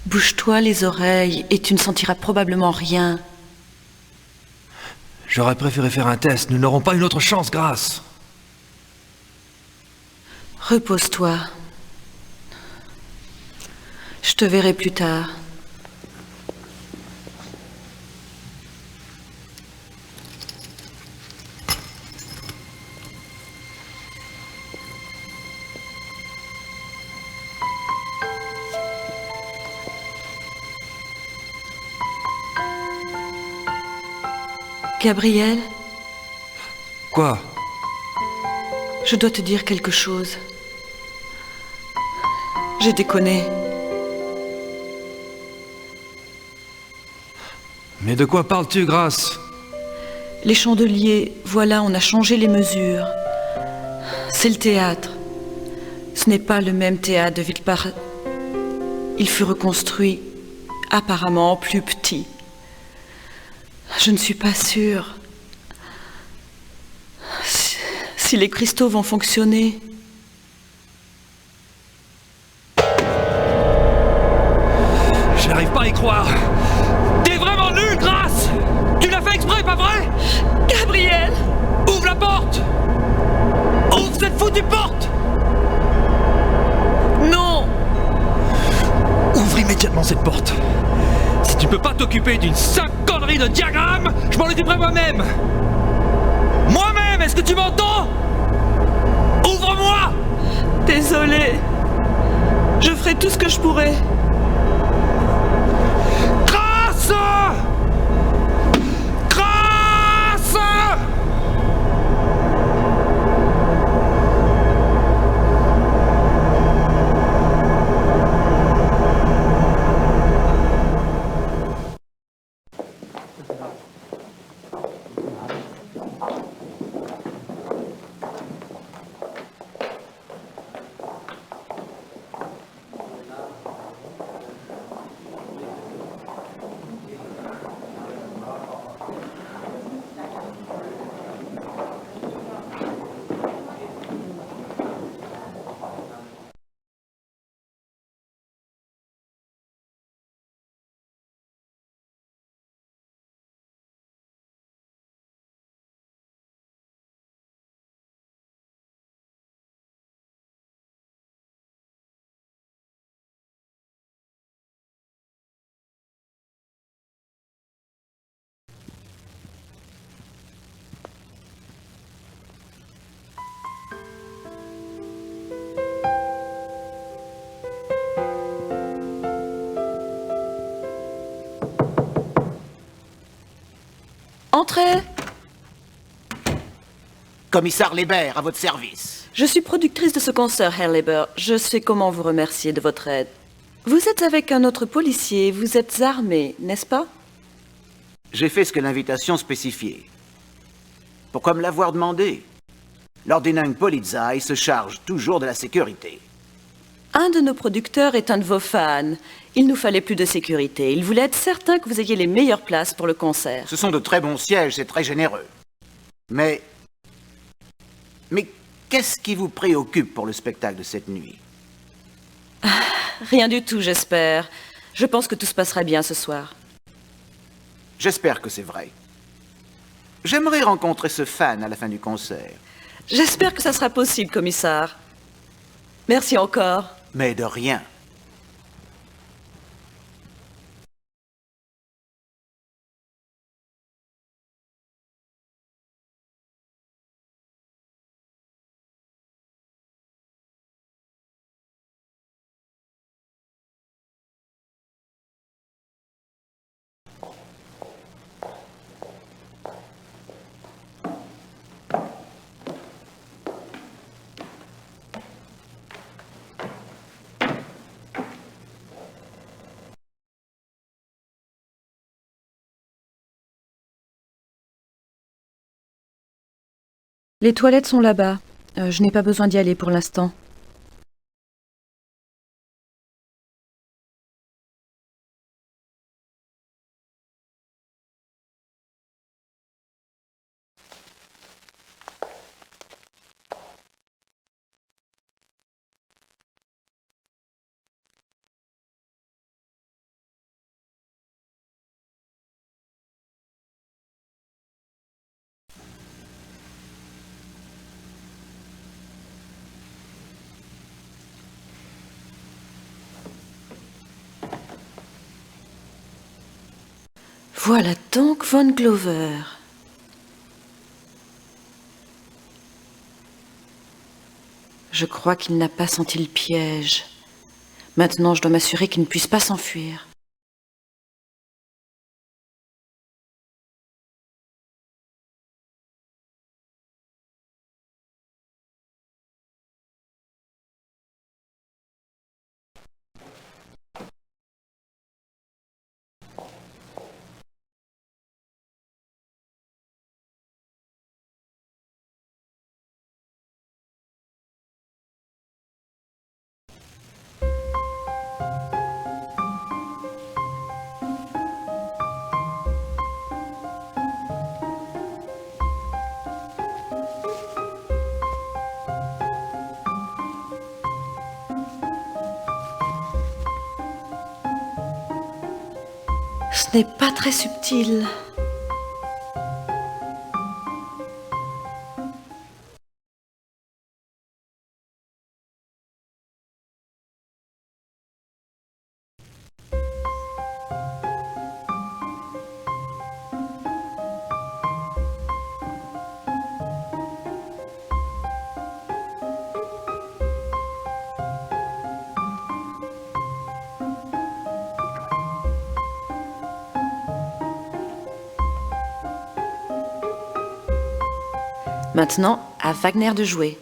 Bouge-toi les oreilles et tu ne sentiras probablement rien. J'aurais préféré faire un test. Nous n'aurons pas une autre chance, Grâce. Repose-toi. Je te verrai plus tard. Gabriel? Quoi? Je dois te dire quelque chose. J'ai déconné. Mais de quoi parles-tu, Grâce? Les chandeliers, voilà, on a changé les mesures. C'est le théâtre. Ce n'est pas le même théâtre de Villepar. Il fut reconstruit, apparemment plus petit. Je ne suis pas sûre. Si les cristaux vont fonctionner. Je n'arrive pas à y croire. T'es vraiment nul, Grâce! Tu l'as fait exprès, pas vrai? Gabriel! Ouvre la porte! Ouvre cette foutue porte! Non! Ouvre immédiatement cette porte. Si tu peux pas t'occuper d'une simple connerie de diagramme, je m'en occuperai moi-même. Moi-même, est-ce que tu m'entends? Ouvre-moi! Désolée. Je ferai tout ce que je pourrai. Grâce! Grâce! Entrez. Commissaire Lebert, à votre service. Je suis productrice de ce concert, Herr Leber. Je sais comment vous remercier de votre aide. Vous êtes avec un autre policier, vous êtes armé, n'est-ce pas? J'ai fait ce que l'invitation spécifiait. Pourquoi me l'avoir demandé? L'ordinang Polizei se charge toujours de la sécurité. Un de nos producteurs est un de vos fans. Il nous fallait plus de sécurité. Il voulait être certain que vous ayez les meilleures places pour le concert. Ce sont de très bons sièges, c'est très généreux. Mais qu'est-ce qui vous préoccupe pour le spectacle de cette nuit? Rien du tout, j'espère. Je pense que tout se passera bien ce soir. J'espère que c'est vrai. J'aimerais rencontrer ce fan à la fin du concert. J'espère que ça sera possible, commissaire. Merci encore. Mais de rien. Les toilettes sont là-bas. Je n'ai pas besoin d'y aller pour l'instant. Voilà donc Von Glover. Je crois qu'il n'a pas senti le piège. Maintenant, je dois m'assurer qu'il ne puisse pas s'enfuir. Ce n'est pas très subtil. Maintenant, à Wagner de jouer.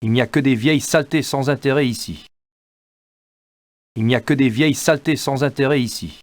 Il n'y a que des vieilles saletés sans intérêt ici. Il n'y a que des vieilles saletés sans intérêt ici.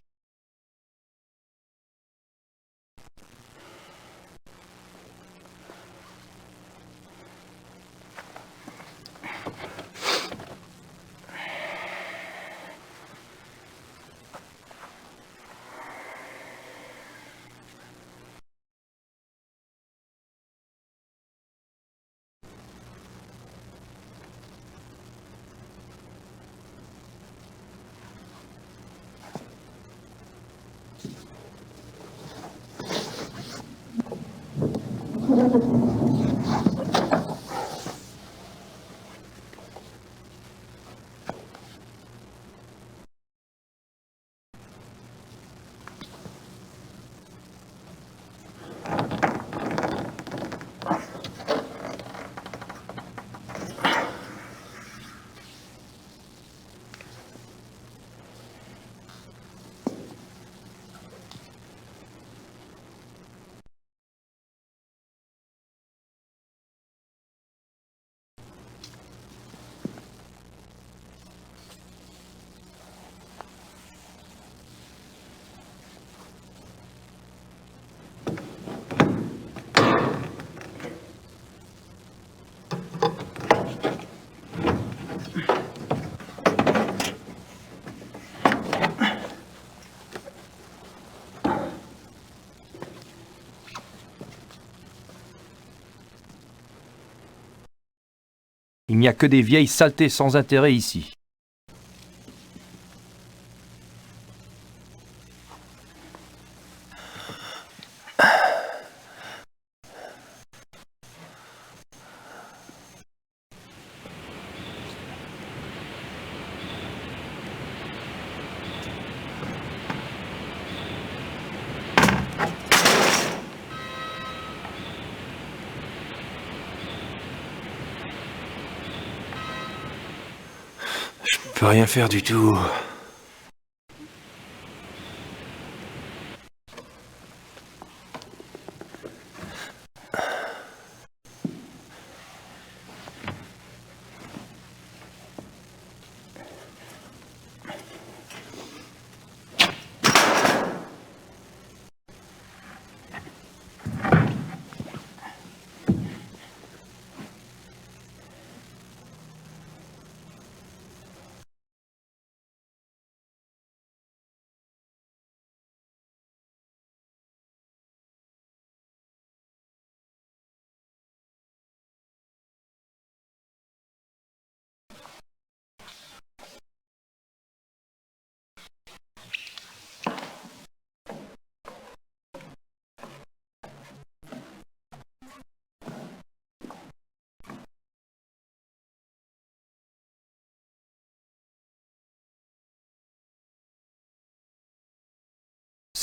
Il n'y a que des vieilles saletés sans intérêt ici. Je peux rien faire du tout.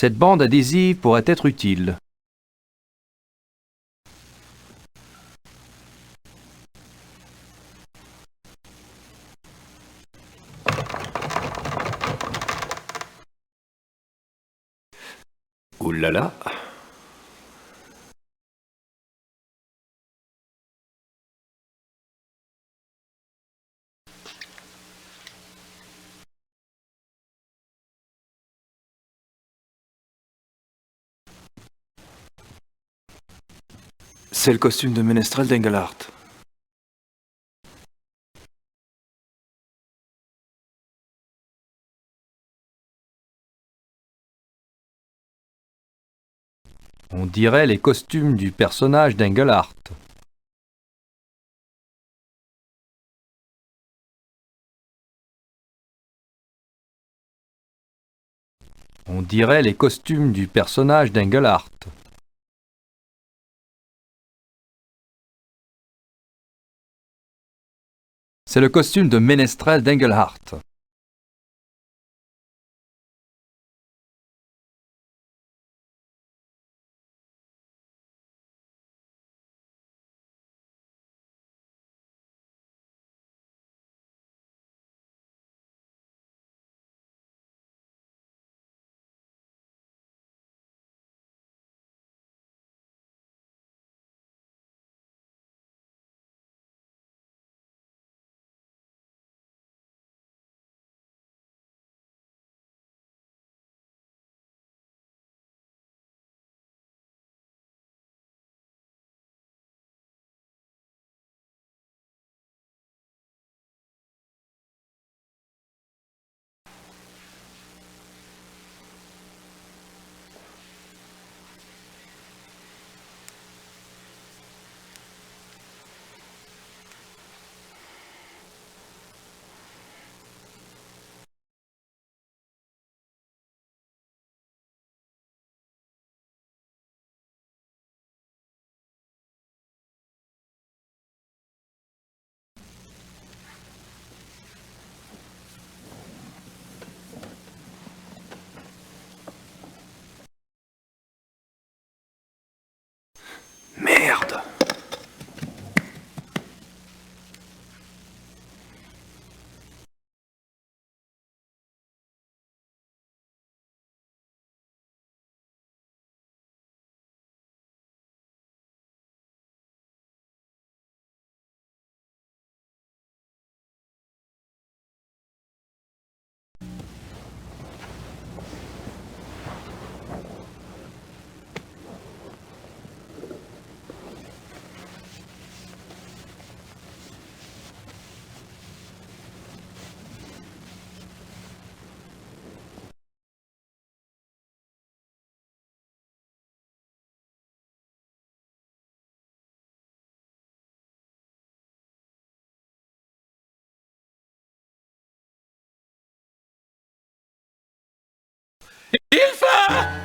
Cette bande adhésive pourrait être utile. Ouh là là. C'est le costume de ménestrel d'Engelhardt. On dirait les costumes du personnage d'Engelhardt. On dirait les costumes du personnage d'Engelhardt. C'est le costume de ménestrel d'Engelhardt. Hilfe!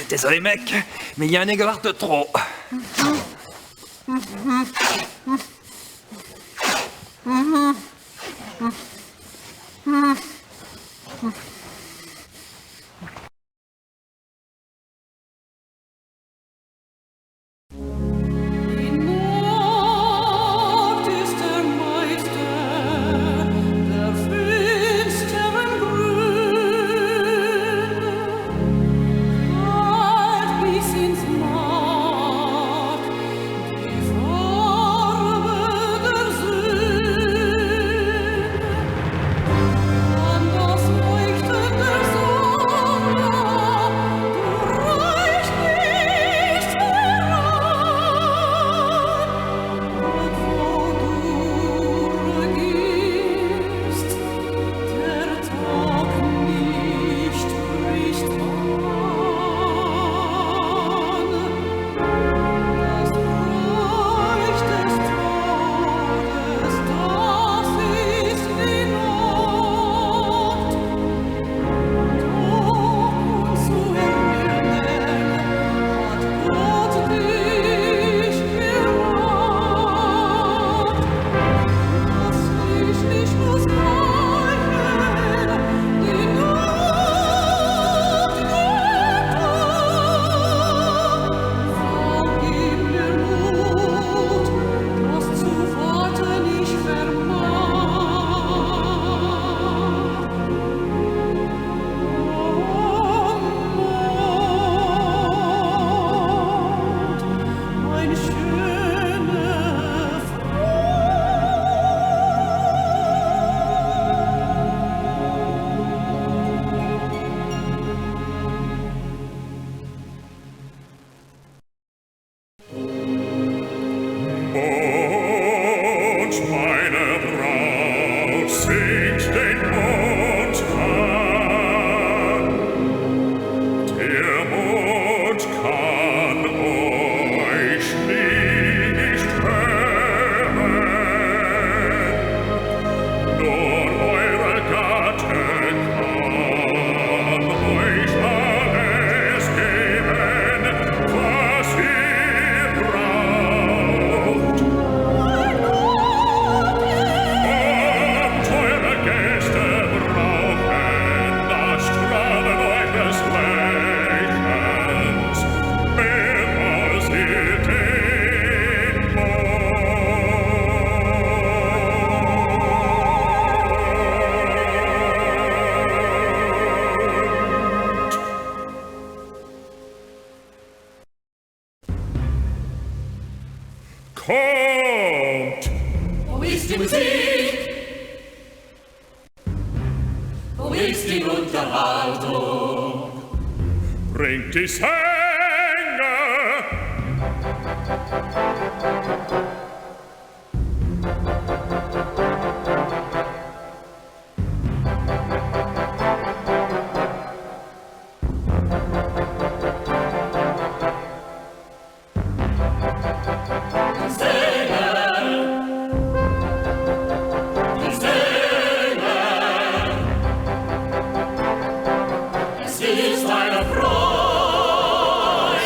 Désolé mec, mais il y a un Engelhart de trop. Musik, wo ist die Unterhaltung? Bringt die Sänger. Es ist eine Freude.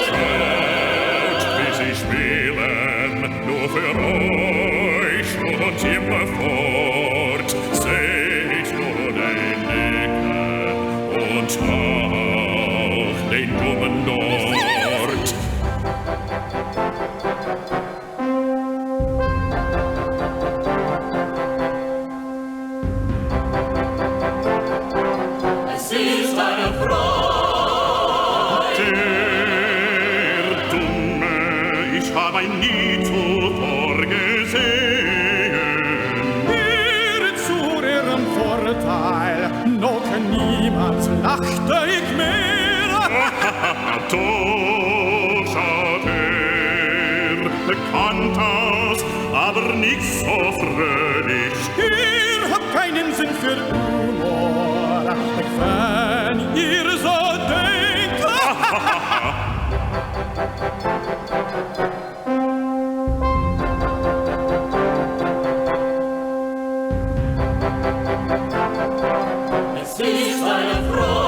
Schaut, wie sie spielen, nur für euch und immerfort. Seht nur den Dicken und auch den Dummen dort. Es ist eine Freude. Der Dumme, ich hab ein nie zuvor gesehen. Ihr zu ihrem Vorteil, noch niemals lachte ich mehr. Doch, schaut bekannt aus, aber nicht so fröhlich. Ihr habt keinen Sinn für Humor, wenn ihr so denkt. Es ist eine Freude.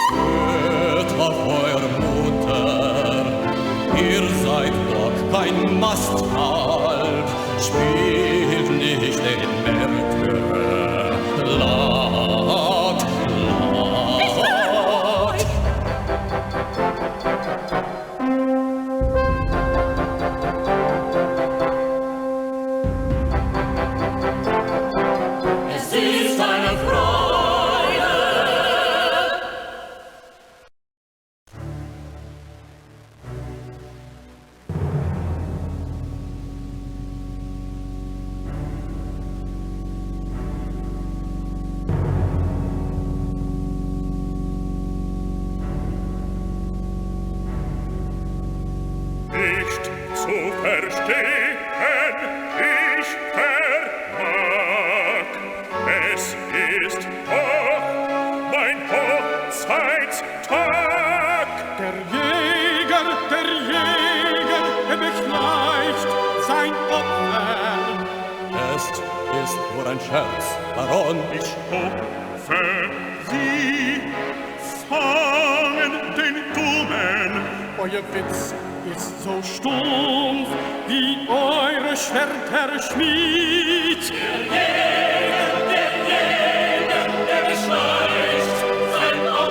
Hört auf eure Mutter, ihr seid doch kein Mastkalb, spielt nicht den Märtyrer, laut, laut. Es ist eine Freude. Nicht zu verstehen, ich vermag. Es ist doch mein Hochzeitstag. Der Jäger, er begleicht sein Opfer. Es ist nur ein Scherz, Baron. Ich hoffe, Sie fangen den Dummen. Euer Witz ist so stumpf wie eure Schwerter Schmied. Der beschleicht sein Opfer.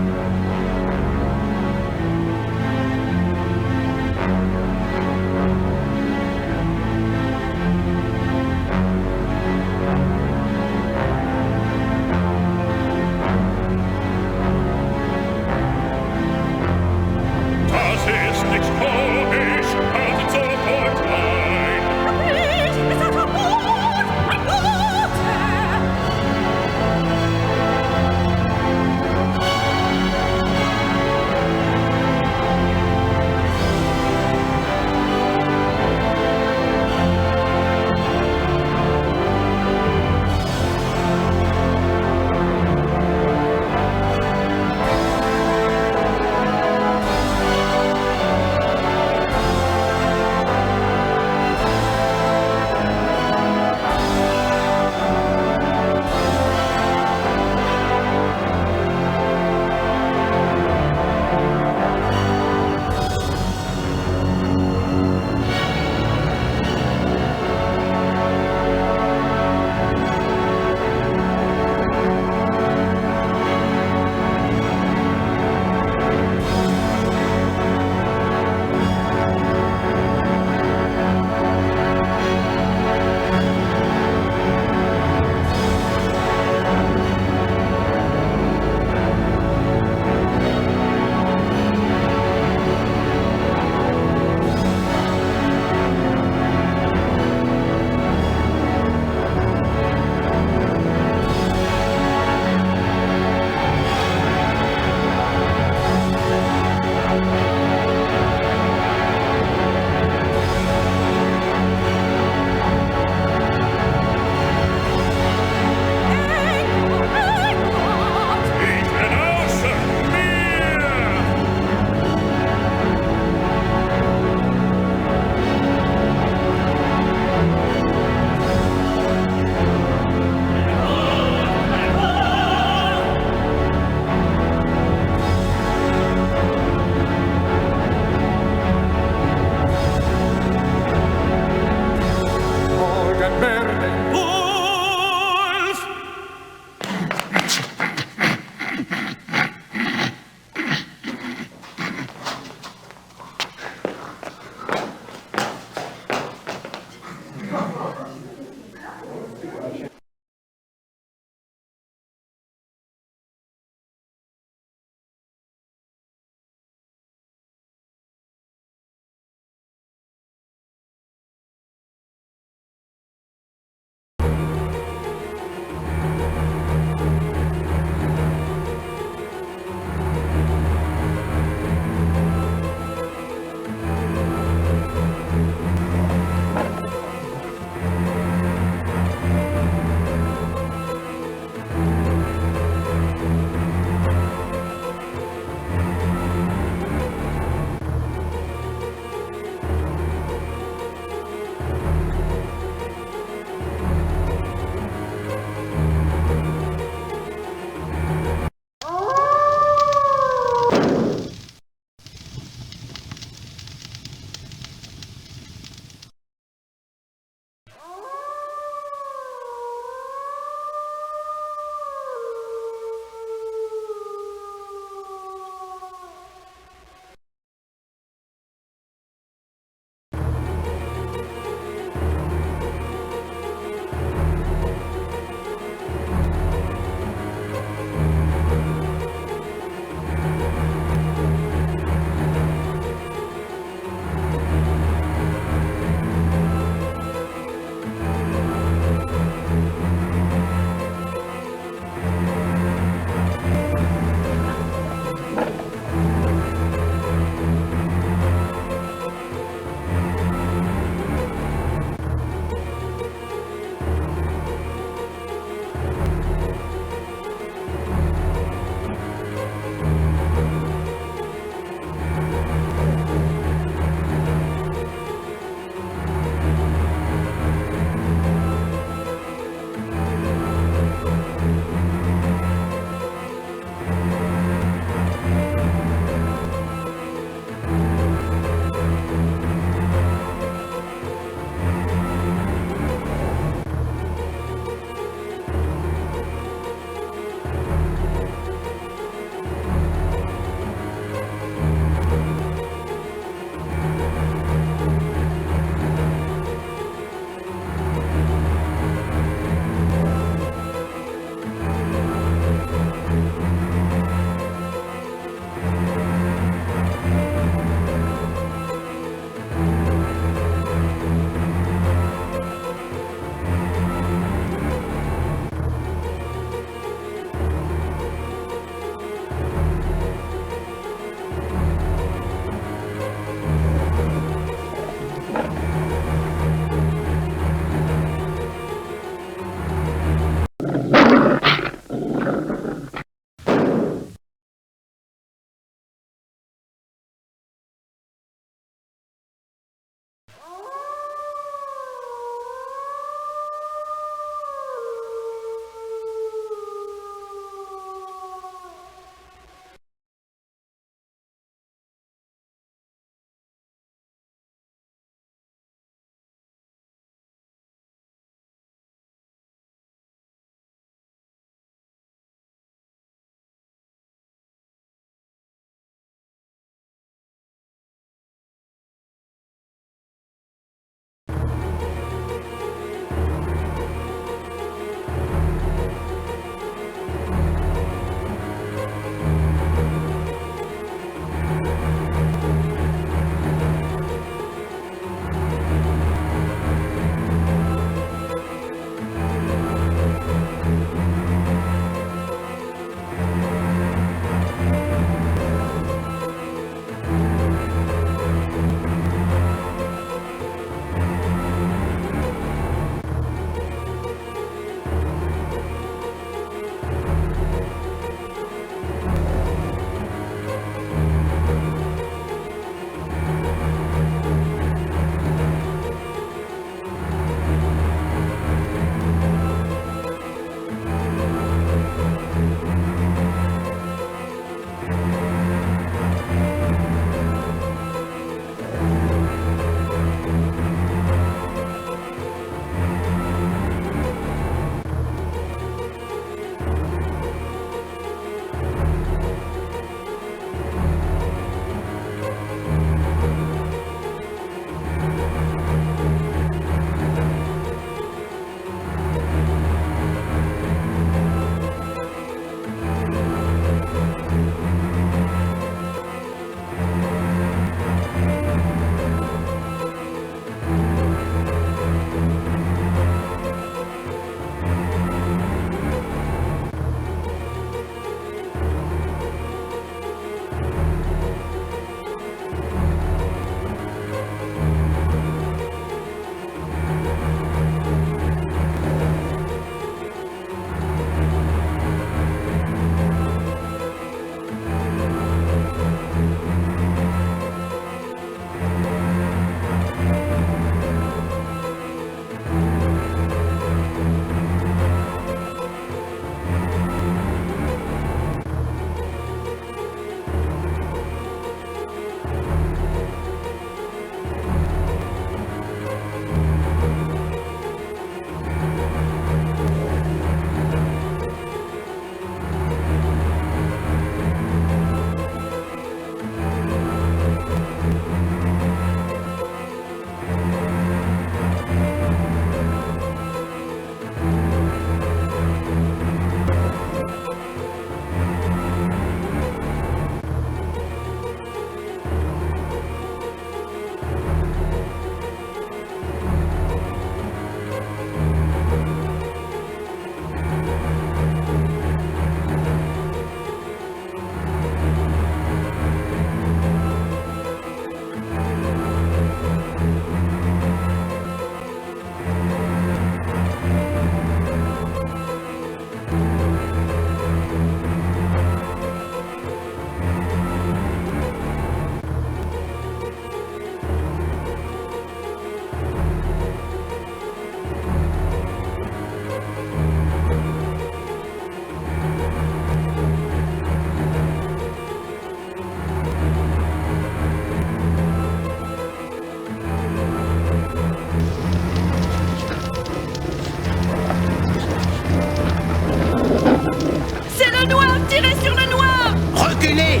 le noir! Tirez sur le noir! Reculez!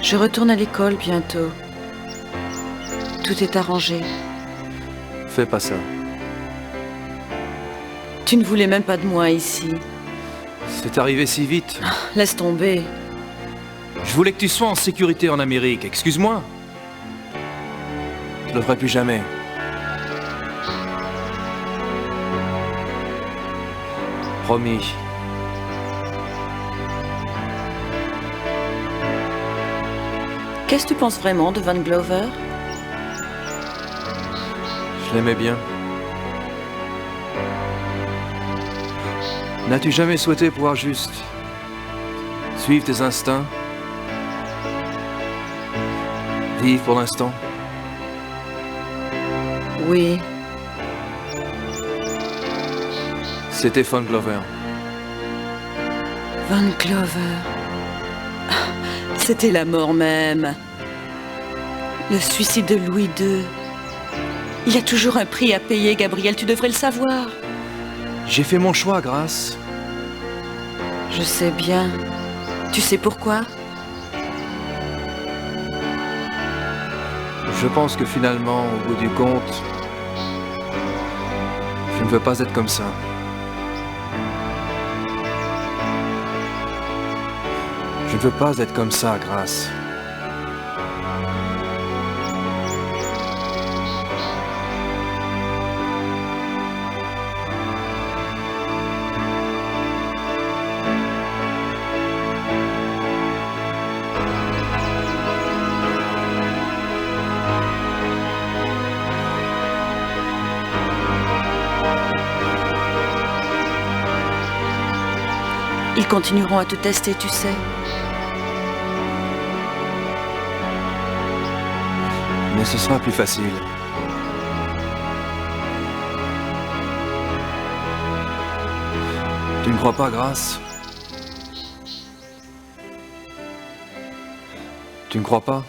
Je retourne à l'école bientôt. Tout est arrangé. Fais pas ça. Tu ne voulais même pas de moi ici. C'est arrivé si vite. Laisse tomber. Je voulais que tu sois en sécurité en Amérique, excuse-moi. Je le ferai plus jamais. Promis. Qu'est-ce que tu penses vraiment de Van Glover? Je l'aimais bien. N'as-tu jamais souhaité pouvoir juste suivre tes instincts? Vivre pour l'instant? Oui. C'était Van Glover. Van Glover. C'était la mort même. Le suicide de Louis II. Il y a toujours un prix à payer, Gabriel, tu devrais le savoir. J'ai fait mon choix, Grace. Je sais bien. Tu sais pourquoi? Je pense que finalement, au bout du compte, je ne veux pas être comme ça. Je ne veux pas être comme ça, Grace. Ils continueront à te tester, tu sais. Mais ce sera plus facile. Tu ne crois pas, Grace? Tu ne crois pas?